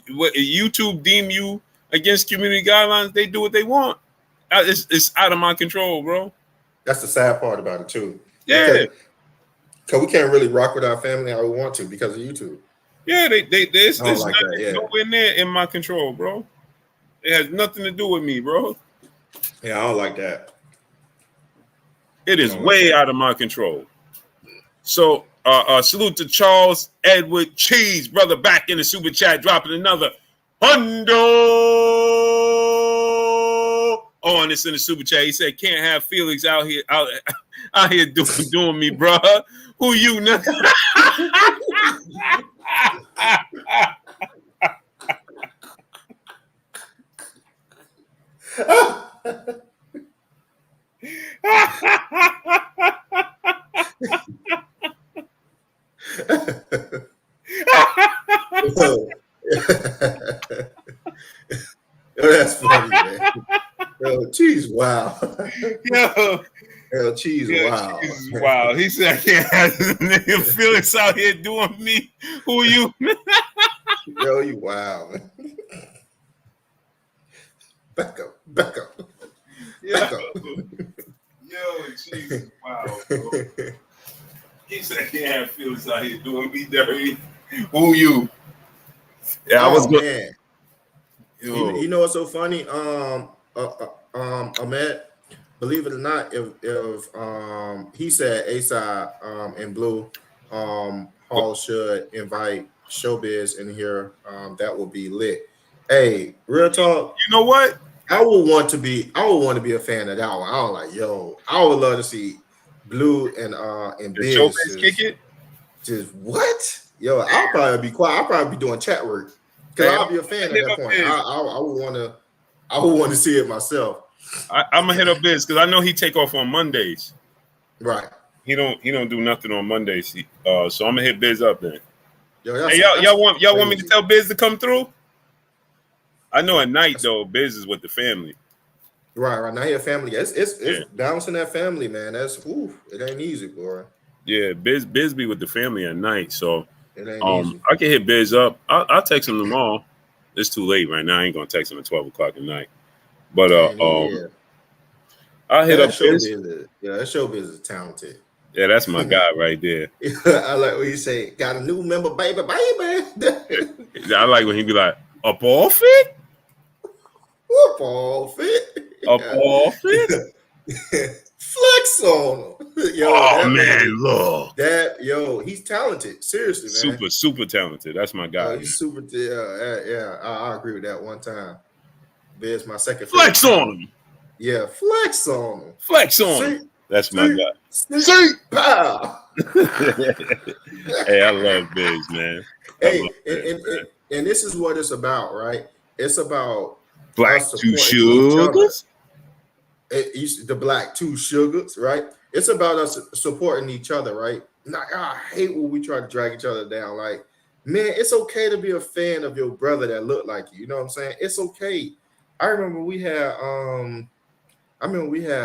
YouTube deem you against community guidelines. They do what they want. It's out of my control, bro. That's the sad part about it, too. Yeah. Because we can't really rock with our family how we want to because of YouTube. Yeah, it's like nowhere near in my control, bro. It has nothing to do with me, bro. Yeah, I don't like that. It is way out of my control. So, salute to Charles Edward Cheese, brother, back in the super chat, dropping another hundo on this in the super chat. He said, "Can't have Felix out here doing me, bro. Who you know?" That's funny, man. Yo, geez, wow. Yo, Hell, cheese, Yeah, wow. Jesus, wow. He said, I can't have this nigga Felix out here doing me. Who you? Yo, you wow, man. Back up. Yo, Back up. yo, Jesus, wow, bro. He said, I can't have Felix out here doing me dirty. Who you? Yeah, I was good. Man. Yo. You know what's so funny? Ahmed, believe it or not, if he said A-Side and Blue Hall should invite Showbiz in here, that would be lit. Hey, real talk. You know what? I would want to be a fan of that one. I was like, yo, I would love to see Blue and The Biz Showbiz kick it? just what? Yo, I'll probably be quiet. I'll probably be doing chat work. Because Hey, I'll be a fan at that point. I would want to see it myself. I'm gonna hit up Biz because I know he take off on Mondays. Right. He don't do nothing on Mondays. So I'm gonna hit Biz up then. Yo, Hey, y'all want me to tell Biz to come through? I know at night though, Biz is with the family. Right. Now he a family. It's balancing that family, man. It ain't easy, boy. Yeah, Biz be with the family at night, so it ain't easy. I can hit Biz up. I'll text him tomorrow. It's too late right now. I ain't gonna text him at 12 o'clock at night. But I'll hit up Biz. That Showbiz is talented. Yeah, that's my guy right there. I like what you say. Got a new member, baby. I like when he be like, a ball fit? What ball fit? A ball fit? Flex on him. Yo, look. He's talented. Seriously, man. Super talented. That's my guy. He's super. I agree with that one time. Biz, my second. Flex on him. Yeah, flex on him. Flex on him. That's my guy. See, pow. Hey, I love Biz, man. Hey, and this is what it's about, right? It's about Black two sugars. The black two sugars, right? It's about us supporting each other, right? I hate when we try to drag each other down. Like, man, it's okay to be a fan of your brother that look like you. You know what I'm saying? It's okay. I remember we had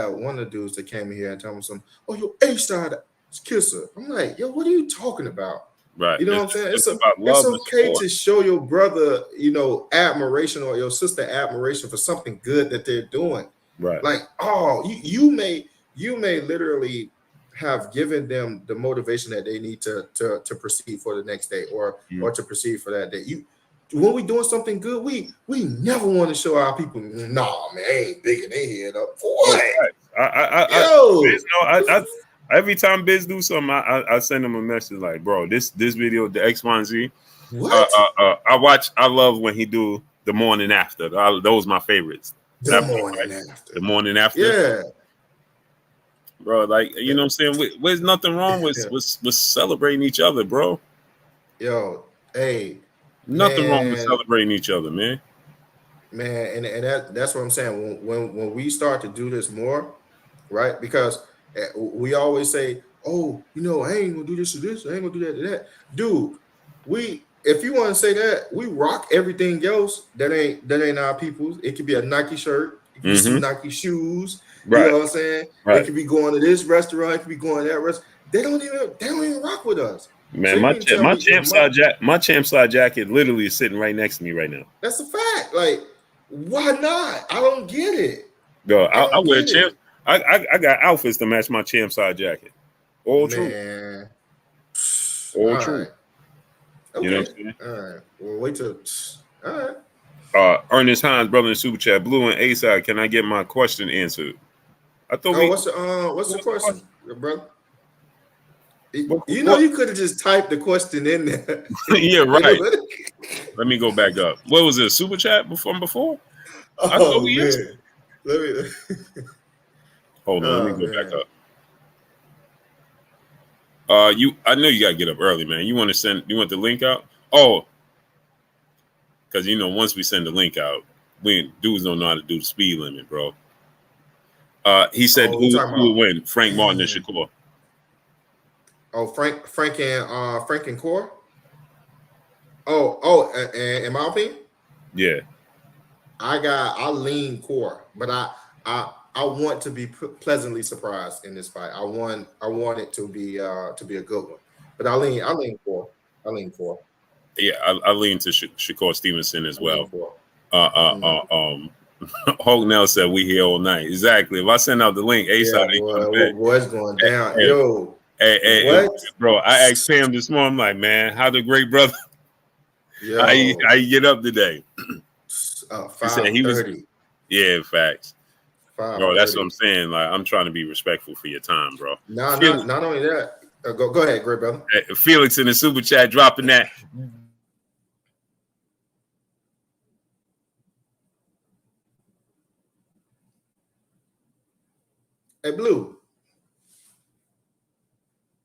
one of the dudes that came in here and told me something. Oh, your A-Side kisser. I'm like, yo, what are you talking about? Right. You know what I'm saying? It's okay to show your brother, admiration or your sister admiration for something good that they're doing. Right. Like, you may literally have given them the motivation that they need to proceed for the next day or to proceed for that day. When we doing something good, we never want to show our people, nah, man, I ain't bigging their head up. What? Every time Biz do something, I send him a message like, bro, this video, the X, Y, and Z. What? I love when he do the morning after. Those my favorites. The morning after. Yeah. Bro, like, you know what I'm saying? There's nothing wrong with celebrating each other, bro. Yo, hey. Nothing wrong with celebrating each other, man. Man, and that's what I'm saying. When we start to do this more, right? Because we always say, oh, I ain't gonna do this to this, I ain't gonna do that to that. Dude, if you want to say that, we rock everything else that ain't our people's. It could be a Nike shirt, it could be some Nike shoes. Right. You know what I'm saying? Right. It could be going to this restaurant, it could be going to that restaurant. They don't even rock with us. Man, so my champ side jacket literally is sitting right next to me right now. That's a fact. Like, why not? I don't get it. Yo, I wear champ. I got outfits to match my champ side jacket. All true. All true. Right. Okay. You know what I'm saying? All right. Well, wait till. All right. Ernest Hines, brother in super chat, Blue and A-Side. Can I get my question answered? I thought. What's the question, brother? You could have just typed the question in there. Yeah, right. Let me go back up. What was it? A super chat from before? Oh, man. Hold on. Let me go back up. I know you gotta get up early, man. You want the link out? Oh, because once we send the link out, dudes don't know how to do the speed limit, bro. He said who will win? Frank Martin and Shakur. Oh, Frank and Core. And in my opinion, yeah, I lean Core, but want to be pleasantly surprised in this fight. I want it to be a good one. But I lean for. Yeah, I lean to Shakur Stevenson as well. Hulk Nell said we here all night. Exactly. If I send out the link, A-Side ain't going to bed. What's going down? Yo. Hey, bro, I asked Pam this morning, I'm like, man, how the great brother, how you get up today? 5:30. Yeah, facts. Bro, that's what I'm saying. Like, I'm trying to be respectful for your time, bro. Not only that. Go ahead, great brother. Felix in the super chat dropping that. Hey, Blue.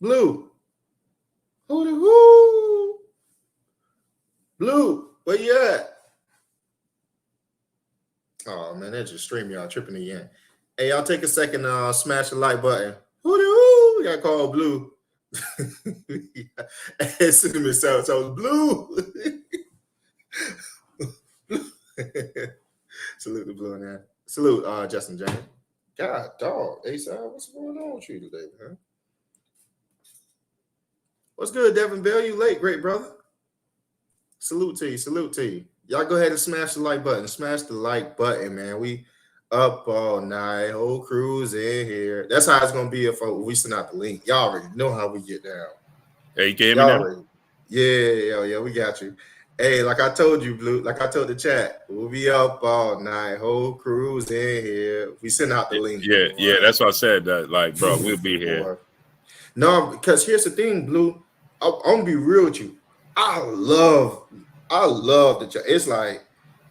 Blue, who? Blue, where you at? Oh man, that's just stream y'all tripping again. Hey, y'all take a second, smash the like button. Who? Got called Blue. Cinnamon so Blue. Salute the Blue in there. Salute, Justin James. God, dog, A-Side, what's going on with you today, man? What's good, Devin Bell? You late, great brother. Salute to you. Y'all go ahead and smash the like button. Smash the like button, man. We up all night. Whole crew's in here. That's how it's going to be if we send out the link. Y'all already know how we get down. Hey, you gave me that? Yeah, we got you. Hey, like I told you, Blue, like I told the chat, we'll be up all night. Whole crew's in here. We send out the link. Yeah, that's what I said. That, like, bro, we'll be here. No, because here's the thing, Blue. I'm gonna be real with you. I love the chat. It's like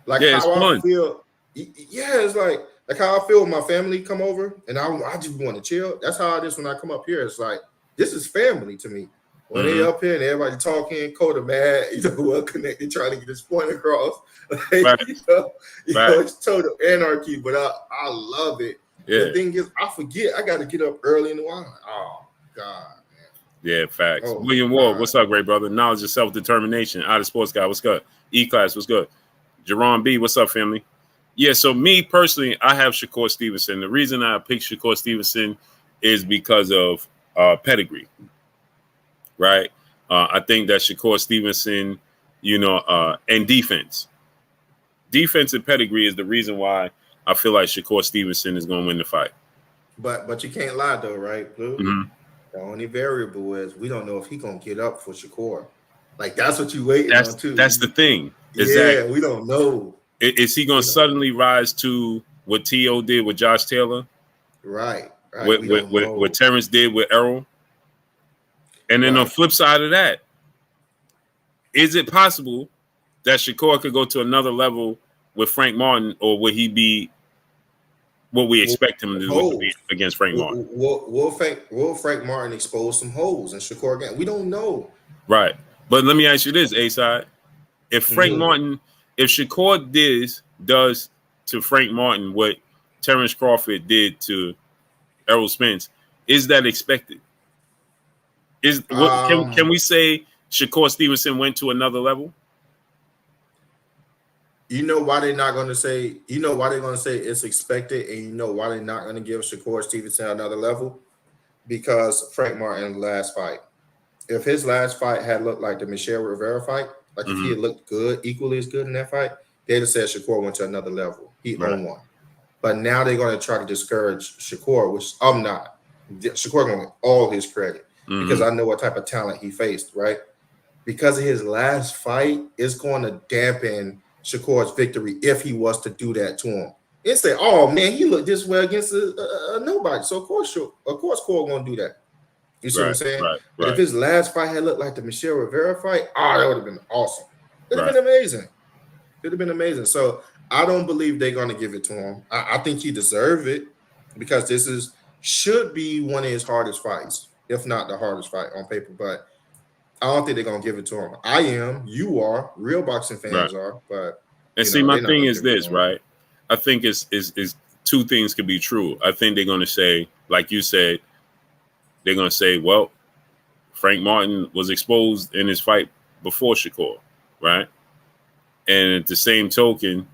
how I feel. Yeah, it's like how I feel when my family come over and I just want to chill. That's how it is when I come up here. It's like this is family to me. When they up here and everybody talking, Coda mad, well connected, trying to get this point across. Right. It's total anarchy, but I love it. Yeah. The thing is, I forget I got to get up early in the morning. Oh God. Yeah, facts. William Ward, what's up, great brother? Knowledge of self-determination. Out of sports guy, what's good? E-Class, what's good? Jerron B, what's up, family? Yeah, so me personally, I have Shakur Stevenson. The reason I picked Shakur Stevenson is because of pedigree, right? I think that Shakur Stevenson, and defense. Defense and pedigree is the reason why I feel like Shakur Stevenson is going to win the fight. But you can't lie, though, right, Blue? Mm-hmm. The only variable is we don't know if he's gonna get up for Shakur. Like that's what you waiting on too. That's the thing. Yeah, we don't know. Is he gonna suddenly rise to what T.O. did with Josh Taylor? Right. What Terrence did with Errol? And then on the flip side of that, is it possible that Shakur could go to another level with Frank Martin, or would he be what we expect him to do against Frank Martin? Will Frank Martin expose some holes in Shakur again? We don't know. Right. But let me ask you this, A-Side. If Frank Martin, if Shakur does to Frank Martin what Terrence Crawford did to Errol Spence, is that expected? Can we say Shakur Stevenson went to another level? You know why they're not going to say, why they're going to say it's expected, and you know why they're not going to give Shakur Stevenson another level? Because Frank Martin's last fight. If his last fight had looked like the Michelle Rivera fight, like if he had looked good, equally as good in that fight, they'd have said Shakur went to another level. He won one. But now they're going to try to discourage Shakur, which I'm not. Shakur going to get all his credit because I know what type of talent he faced, right? Because of his last fight, it's going to dampen Shakur's victory if he was to do that to him. And say, oh man, he looked this way against a nobody. So of course Cole gonna do that. You see what I'm saying? Right. But if his last fight had looked like the Michelle Rivera fight, that would have been awesome. It'd have been amazing. It'd have been amazing. So I don't believe they're gonna give it to him. I think he deserves it because this should be one of his hardest fights, if not the hardest fight on paper. But I don't think they're gonna give it to him. I am, you are, real boxing fans are, but my thing is this, right? I think is two things could be true. I think they're gonna say, like you said, they're gonna say, well, Frank Martin was exposed in his fight before Shakur, right? And at the same token,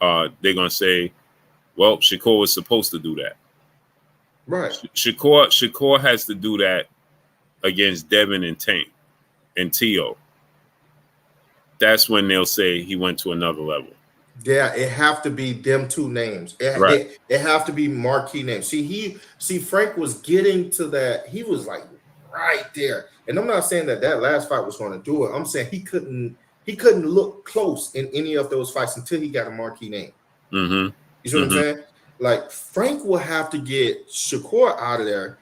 they're gonna say, Well, Shakur was supposed to do that. Right. Shakur has to do that against Devin and Tank and T.O. That's when they'll say he went to another level. Yeah, it have to be them two names. It have to be marquee names. See, Frank was getting to that. He was like right there. And I'm not saying that last fight was going to do it. I'm saying he couldn't look close in any of those fights until he got a marquee name. Mm-hmm. You see what I'm saying? Like Frank will have to get Shakur out of there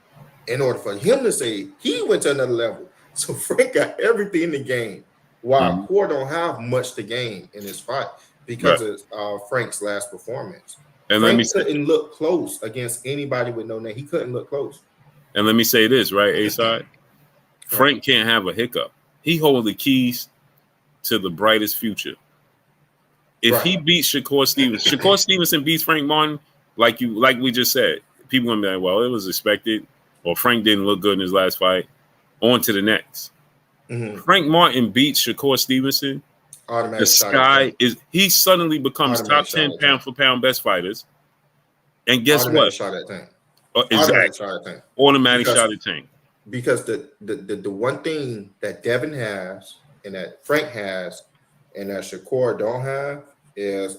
in order for him to say he went to another level. So Frank got everything in the game, while Core don't have much to gain in this fight because of Frank's last performance. And Frank couldn't look close against anybody with no name. He couldn't look close. And let me say this, right, A-Side? Frank can't have a hiccup. He holds the keys to the brightest future. If he beats Shakur Stevenson beats Frank Martin, like we just said, people gonna be like, well, it was expected, or Frank didn't look good in his last fight. On to the next. Frank Martin beats Shakur Stevenson. The sky is he suddenly becomes top 10 pound for pound best fighters. And guess what? Automatic shot at Tank. Because the one thing that Devin has and that Frank has and that Shakur don't have is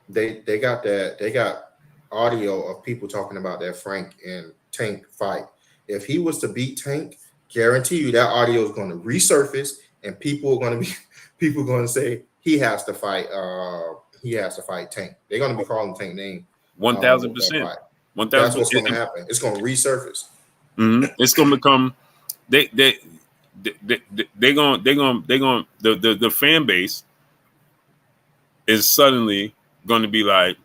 they got audio of people talking about that Frank and Tank fight. If he was to beat Tank, guarantee you that audio is going to resurface and people are going to say he has to fight Tank. They're going to be calling Tank name 1,000%. That's what's going to happen. It's going to resurface. It's going to become the fan base is suddenly going to be like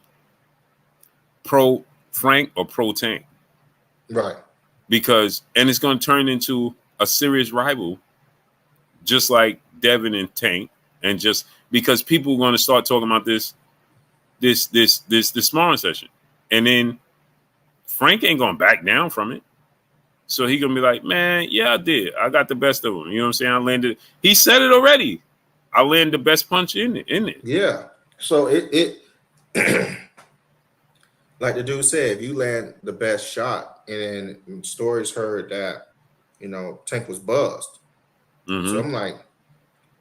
pro Frank or pro Tank, right? Because it's going to turn into a serious rival, just like Devin and Tank, and just because people are going to start talking about this sparring session, and then Frank ain't going to back down from it. So he gonna be like, man, yeah, I did. I got the best of him. You know what I'm saying? I landed. He said it already. I landed the best punch in it. Yeah. So it like the dude said, if you land the best shot, and then stories heard that, Tank was buzzed. So I'm like,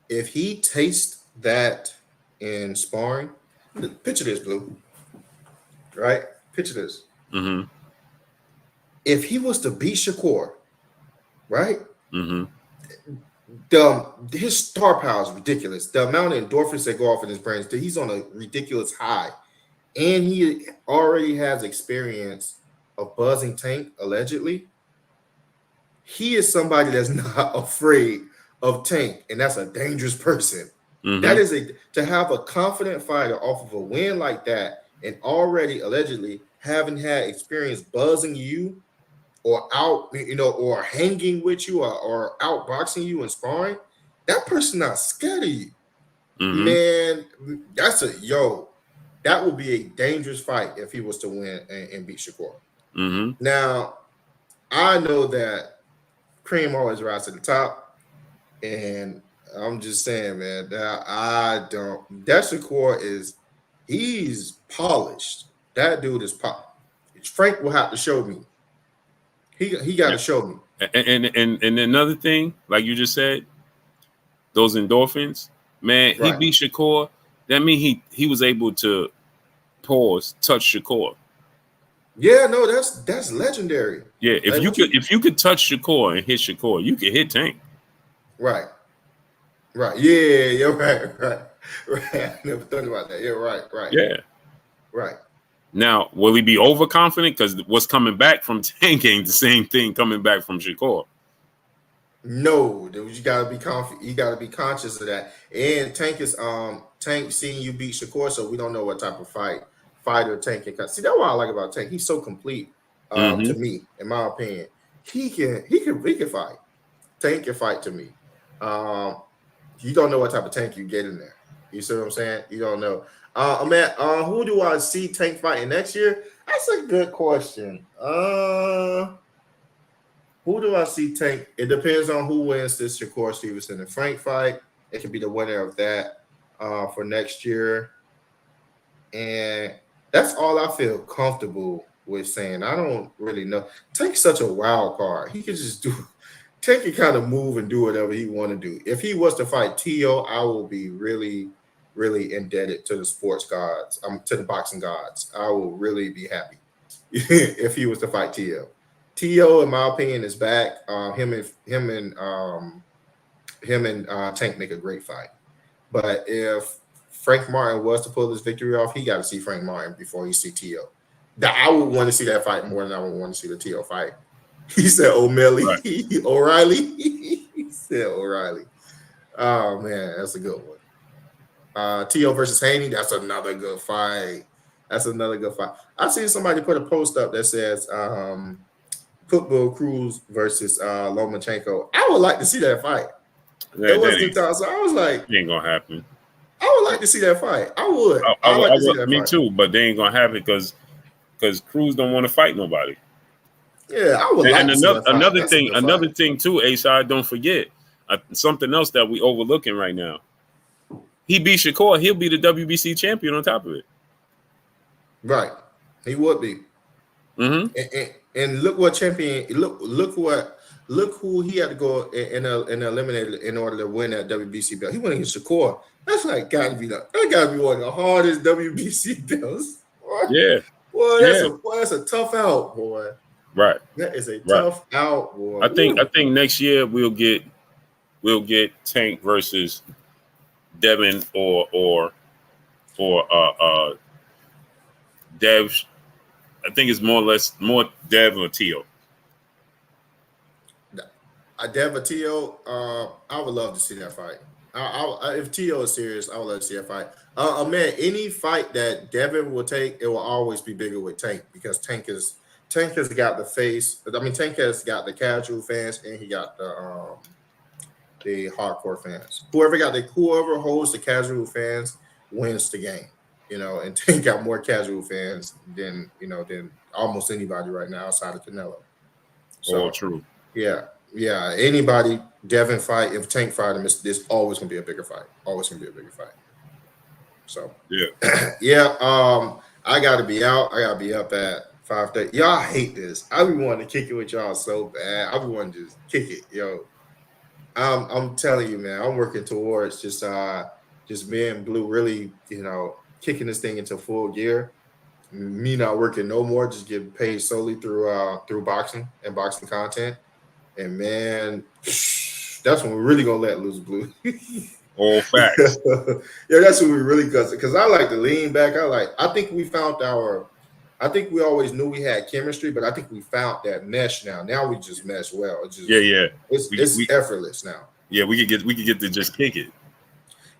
if he tastes that in sparring, picture this, Blue. Right? Picture this. If he was to beat Shakur, right? His star power is ridiculous. The amount of endorphins that go off in his brain, he's on a ridiculous high. And he already has experience of buzzing Tank, allegedly. He is somebody that's not afraid of Tank, and that's a dangerous person. That is to have a confident fighter off of a win like that, and already allegedly having had experience buzzing you or out, or hanging with you or outboxing you and sparring, that person not scared of you. Man, that would be a dangerous fight if he was to win and beat Shakur. Now, I know that cream always rises to the top, and I'm just saying, man, that Shakur he's polished. That dude is polished. Frank will have to show me. He got to show me. And another thing, like you just said, those endorphins, man, he beat Shakur. That means he was able to touch Shakur. Yeah, no, that's legendary. Yeah, if you could touch Shakur and hit Shakur, you could hit Tank. Right. Yeah, you're right. I never thought about that. Yeah, right. Yeah. Right. Now, will he be overconfident? Because what's coming back from Tank ain't the same thing coming back from Shakur. No, you gotta be confident. You gotta be conscious of that. And Tank seeing you beat Shakur, so we don't know what type of fighter Tank can cut. See, that's what I like about Tank. He's so complete to me, in my opinion. He can fight. Tank can fight to me. You don't know what type of Tank you get in there. You see what I'm saying? You don't know. Man, who do I see Tank fighting next year? That's a good question. Who do I see Tank? It depends on who wins this Shakur Stevenson and Frank fight. It could be the winner of that for next year. And That's all I feel comfortable with saying. I don't really know. Tank's such a wild card. He could just do. Tank can kind of move and do whatever he want to do. If he was to fight Tio, I will be really, really indebted to the sports gods. To the boxing gods. I will really be happy if he was to fight Tio. Tio, in my opinion, is back. Him and Tank make a great fight. But if Frank Martin was to pull this victory off, he got to see Frank Martin before he see Tio. I would want to see that fight more than I would want to see the Tio fight. He said O'Malley, right. O'Reilly. He said O'Reilly. Oh man, that's a good one. Tio versus Haney, that's another good fight. I've seen somebody put a post up that says Pitbull Cruz versus Lomachenko. I would like to see that fight. Yeah, it was the time, so I was like, it ain't gonna happen. I would like to see that fight. I would. I would like to see that me fight. too, but they ain't gonna have it because Cruz don't want to fight nobody. Yeah, I would like to see that fight. Another thing too, A-Side, don't forget something else that we overlooking right now. He beat Shakur, he'll be the WBC champion on top of it. Right, he would be. Mm-hmm. And look what champion. Look who he had to go and eliminate in order to win that WBC belt. He went against Shakur. That's like gotta be one of the hardest WBC belts. Boy. Yeah. Boy, that's a tough out, boy. Right. That is a tough out, boy. I think next year we'll get Tank versus Devin or Dev. I think it's more Dev or Tio. Dev or Tio, I would love to see that fight. If Tio is serious, I would love to see that fight. Man, any fight that Devin will take, it will always be bigger with Tank because Tank has got the face. I mean, Tank has got the casual fans and he got the hardcore fans. Whoever holds the casual fans wins the game. And Tank got more casual fans than almost anybody right now outside of Canelo. So true. Yeah. Anybody Devin fight, if Tank fight him, there's always gonna be a bigger fight. So yeah. I gotta be out. I gotta be up at 5:30. Y'all hate this. I be wanting to kick it with y'all so bad. I be wanting to just kick it, yo. I'm telling you, man. I'm working towards just me and Blue really, kicking this thing into full gear. Me not working no more, just getting paid solely through boxing and boxing content. And man, that's when we're really gonna let loose, Blue. All facts. Yeah, that's when we really because I like to lean back. I think we always knew we had chemistry, but I think we found that mesh now. Now we just mesh well. It's effortless now. Yeah, we could get to just kick it.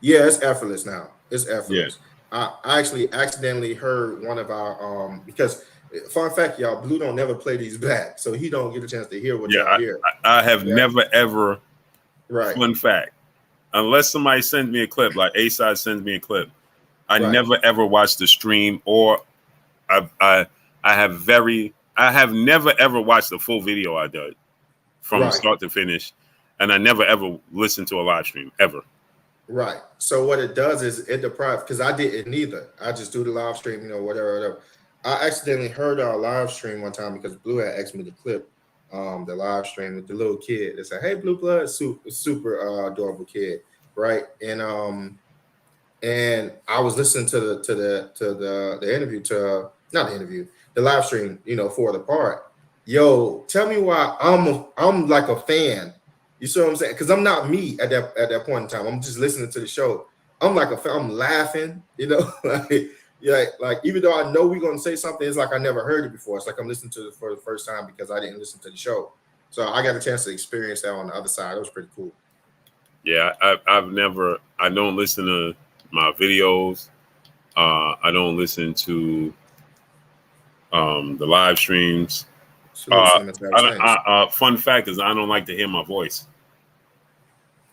Yeah, it's effortless now. It's effortless. Yeah. I actually accidentally heard one of our because fun fact, y'all, Blue don't never play these back, so he don't get a chance to hear what y'all hear. I have never ever. Right. Fun fact, unless somebody sends me a clip, like A-Side sends me a clip, I never ever watched the stream, or I have never ever watched the full video I did from start to finish, and I never ever listened to a live stream ever. Right. So what it does is it deprives, because I didn't neither. I just do the live stream, whatever. I accidentally heard our live stream one time because Blue had asked me to clip the live stream with the little kid. They said, "Hey, Blue Blood, super adorable kid," right? And I was listening to the interview, the live stream, for the part. Yo, tell me why I'm like a fan. You see what I'm saying? Because I'm not me at that point in time. I'm just listening to the show. I'm like a fan. I'm laughing, like even though I know we're gonna say something, it's like I never heard it before. It's like I'm listening to it for the first time because I didn't listen to the show. So I got a chance to experience that on the other side. It was pretty cool. Yeah, I don't listen to my videos. I don't listen to the live streams. Fun fact is I don't like to hear my voice.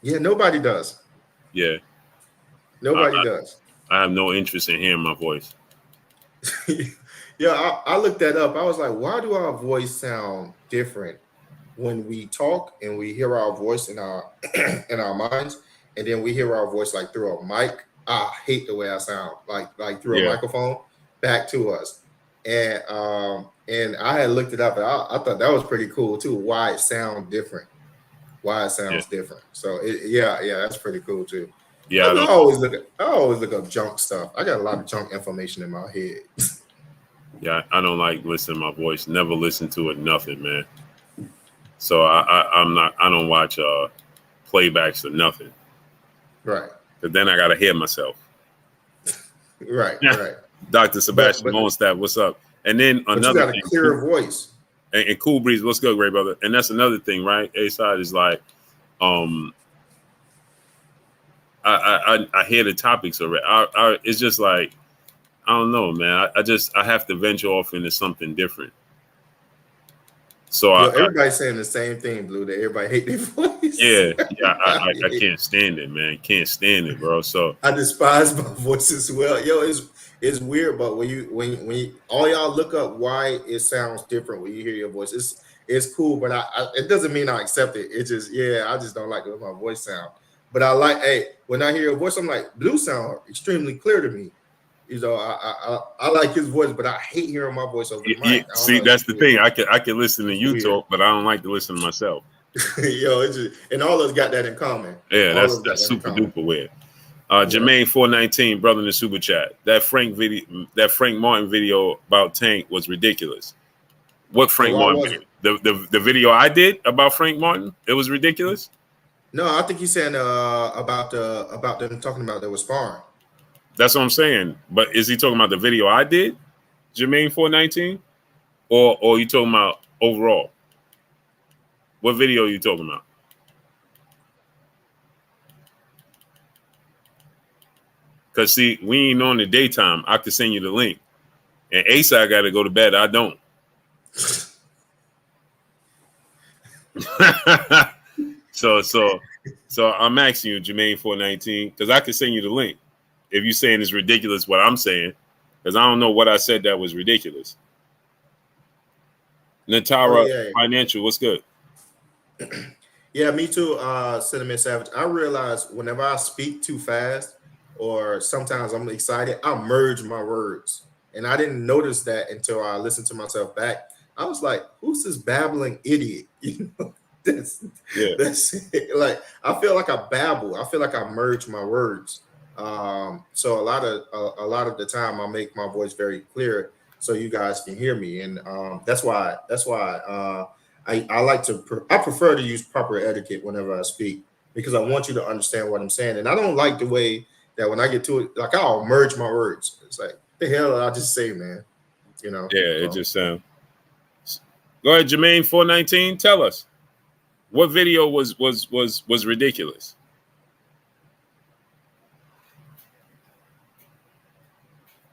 Yeah, nobody does. Yeah. Nobody does. I have no interest in hearing my voice. Yeah, I looked that up. I was like, why do our voice sound different when we talk and we hear our voice in our in our minds, and then we hear our voice like through a mic? I hate the way I sound, like through a microphone. back to us. And I had looked it up, and I thought that was pretty cool too. Why it sounds different. Why it sounds different. So yeah, that's pretty cool too. Yeah, I always look up junk stuff. I got a lot of junk information in my head. Yeah, I don't like listening to my voice. Never listen to it, nothing, man. So I don't watch playbacks or nothing. Right. Because then I gotta hear myself. Right. Dr. Sebastian Monstaff, what's up? And then another you got a clearer voice. And Cool Breeze, what's good, great brother? And that's another thing, right? A-side is like, I hear the topics already. It's just like, I don't know, man. I have to venture off into something different. So everybody's saying the same thing, Blue. That everybody hate their voice. Yeah. I can't stand it, man. Can't stand it, bro. So I despise my voice as well. Yo, it's weird, but when you all y'all look up why it sounds different when you hear your voice, it's cool, but it doesn't mean I accept it. It's just I just don't like the way my voice sound. But I like, when I hear your voice, I'm like, Blue sound extremely clear to me. You know, I like his voice, but I hate hearing my voice over the mic. See, that's the thing. I can listen to you talk, but I don't like to listen to myself. Yo, it's just, and all of us got that in common. Yeah, that's super duper weird. Jermaine 419, brother in the super chat. That Frank Martin video about Tank was ridiculous. What Frank Martin video? The video I did about Frank Martin? It was ridiculous. No, I think he's saying about them talking about they were sparring. That's what I'm saying. But is he talking about the video I did, Jermaine 419, or you talking about overall? What video are you talking about? Because, see, we ain't on the daytime. I could send you the link. And A-side got to go to bed. I don't. So I'm asking you, Jermaine 419, because I could send you the link if you're saying it's ridiculous what I'm saying, because I don't know what I said that was ridiculous. Natara Financial, what's good? Yeah, me too, Cinnamon Savage. I realize whenever I speak too fast or sometimes I'm excited, I merge my words. And I didn't notice that until I listened to myself back. I was like, who's this babbling idiot? You know, that's it. Like, I feel like I babble. I feel like I merge my words. So a lot of the time I make my voice very clear so you guys can hear me. And that's why I like to I prefer to use proper etiquette whenever I speak, because I want you to understand what I'm saying. And I don't like the way that when I get to it, like I'll merge my words. It's like, the hell did I just say, man? You know? Yeah, it just sounds. Go ahead, Jermaine 419. Tell us what video was ridiculous.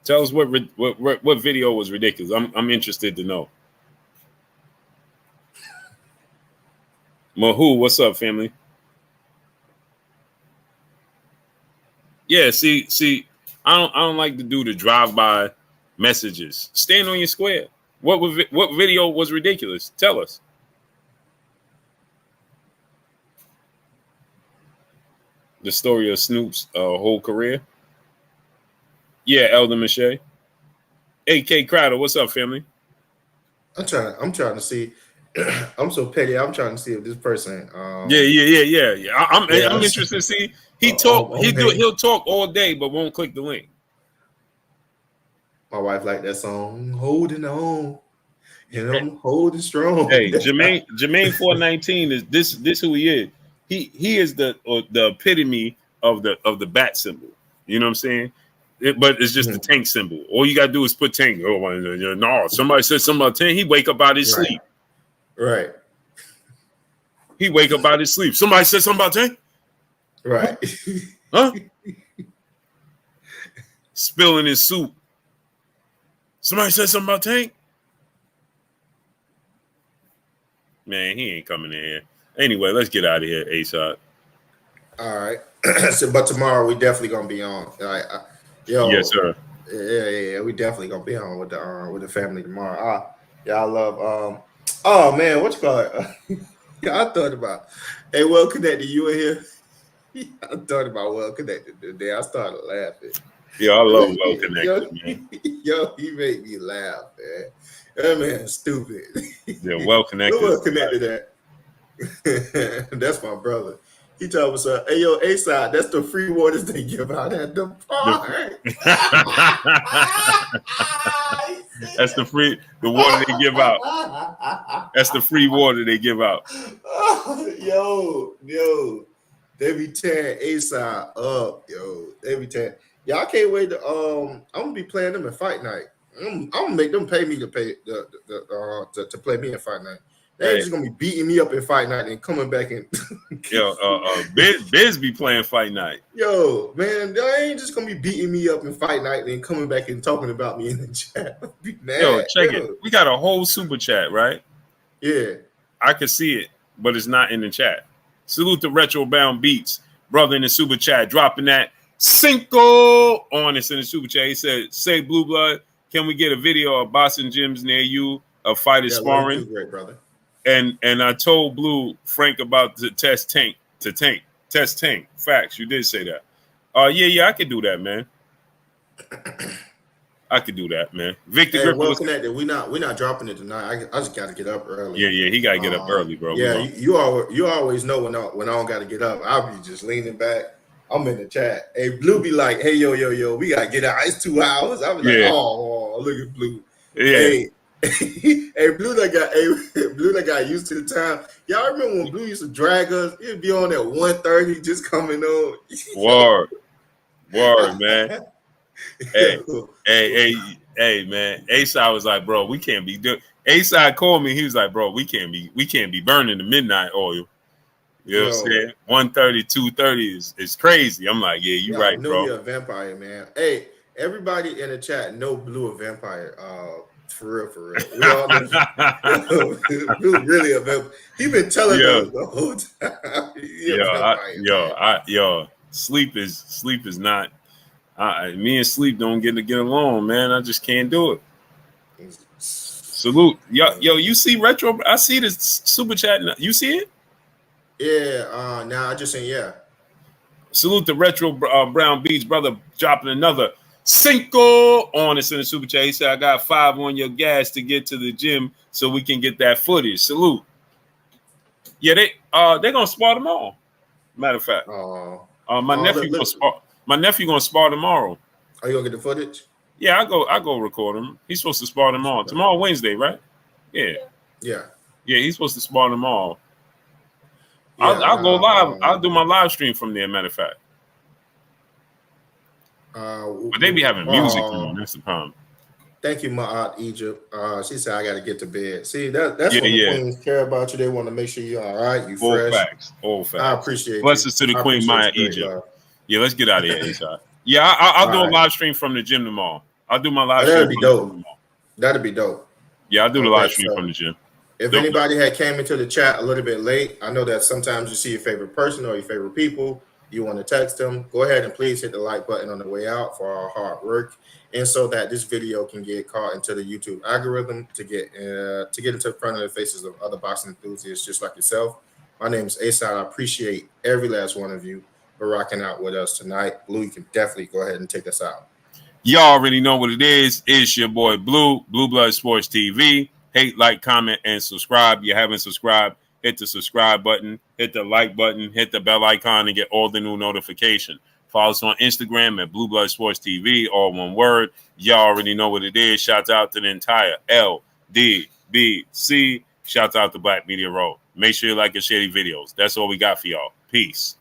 Tell us what video was ridiculous. I'm interested to know. Mahu, what's up, family? Yeah, see, I don't like to do the drive-by messages. Stand on your square. What video was ridiculous? Tell us. The story of Snoop's whole career. Yeah, Elder Miche. AK Crowder, what's up, family? I'm trying to see. I'm so petty. I'm trying to see if this person. Yeah. I'm interested to see. He'll talk all day, but won't click the link. My wife liked that song, "Holding On," and I'm holding strong. Hey, Jermaine 419 is this who he is. He is the epitome of the bat symbol. You know what I'm saying? But it's just the tank symbol. All you gotta do is put tank. Oh, no, somebody said something about tank. He wake up out his sleep. Right. He wake up out his sleep. Somebody said something about tank. Right. Huh? Spilling his soup. Somebody said something about tank. Man, he ain't coming in here. Anyway, let's get out of here, A-Shot. All right. But tomorrow we definitely gonna be on. Yes, sir. Yeah. We definitely gonna be on with the family tomorrow. I love. Oh man, what you call it? I thought about. Hey, Well Connected, you in here? I thought about Well Connected today. I started laughing. Yeah, I love well connected, man. Yo, he made me laugh, man. That man's stupid. Yeah, well connected. Well connected that. That's my brother. He told us, hey, yo, A-Side, that's the free waters they give out at the park. That's the water they give out. That's the free water they give out. Yo, they be tearing A-Side up, yo. They be tearing. Y'all can't wait to I'm gonna be playing them in fight night. I'm gonna make them pay me to play me in fight night. They ain't just gonna be beating me up in fight night and coming back and Biz be playing fight night. Yo, man, they ain't just gonna be beating me up in fight night and coming back and talking about me in the chat. Yo, check it. We got a whole super chat, right? Yeah. I can see it, but it's not in the chat. Salute to Retro Bound Beats, brother in the super chat, dropping that Cinco on us in the super chat. He said, "Say Blue Blood, can we get a video of boxing gyms near you of fighters sparring?" Well, great, brother. And I told Blue Frank about the test tank. Facts, you did say that. Yeah, I could do that, man. I could do that, man. Victor Griffin well connected. We're not dropping it tonight. I just got to get up early. Yeah, he got to get up early, bro. Yeah, you always know when I don't got to get up. I'll be just leaning back. I'm in the chat. Hey, Blue be like, hey, yo, we got to get out. It's 2 hours. I was like, oh, look at Blue. Yeah. Hey, Blue that got used to the time. Y'all remember when Blue used to drag us? He'd be on at 1:30 just coming on. Word, man. Hey, man. A-Side was like, bro, we can't be doing. A-Side called me. He was like, bro, we can't be burning the midnight oil. You know what I'm saying? 1:30, 2:30 is crazy. I'm like, yeah, you right, bro. You're a vampire, man. Hey, everybody in the chat know Blue a vampire. For real. We all know Blue really a vampire. He been telling us the whole time. Sleep is not. Me and Sleep don't get along, man. I just can't do it. Salute, yo, you see Retro? I see this super chat. You see it? Yeah. Now I just saying, yeah. Salute to Retro Brown Beach, brother, dropping another Cinco on us in the super chat. He said, I got 5 on your gas to get to the gym so we can get that footage. Salute. Yeah, they're gonna spar tomorrow. Matter of fact. My nephew gonna spar tomorrow. Are you gonna get the footage? Yeah, I go record him. He's supposed to spar tomorrow. Tomorrow Wednesday, right? Yeah. Yeah, he's supposed to spar tomorrow. Yeah, I'll go live. I'll do my live stream from there, matter of fact. But they be having music on. That's the problem. Thank you, my aunt Egypt. She said I got to get to bed. See, that's what the queens care about you. They want to make sure you're all right. You fresh. All facts. I appreciate Blessings to the Queen Maya Egypt. Yeah, let's get out of here, A-Side. Yeah, I'll do a live stream from the gym tomorrow. I'll do my live stream. That'd be dope. That'd be dope. Yeah, I'll do the live stream from the gym. If anybody had came into the chat a little bit late, I know that sometimes you see your favorite person or your favorite people. You want to text them, go ahead and please hit the like button on the way out for our hard work, and so that this video can get caught into the YouTube algorithm to get into front of the faces of other boxing enthusiasts just like yourself. My name is A-Side. I appreciate every last one of you for rocking out with us tonight. Blue, you can definitely go ahead and take us out. Y'all already know what it is. It's your boy Blue Blood Sports TV. Hate, like, comment, and subscribe. You haven't subscribed, hit the subscribe button, hit the like button, hit the bell icon, and get all the new notification. Follow us on Instagram at Blue Blood Sports TV, all one word. Y'all already know what it is. Shouts out to the entire LDBC. Shouts out to Black Media Road. Make sure you like and share these videos. That's all we got for y'all. Peace.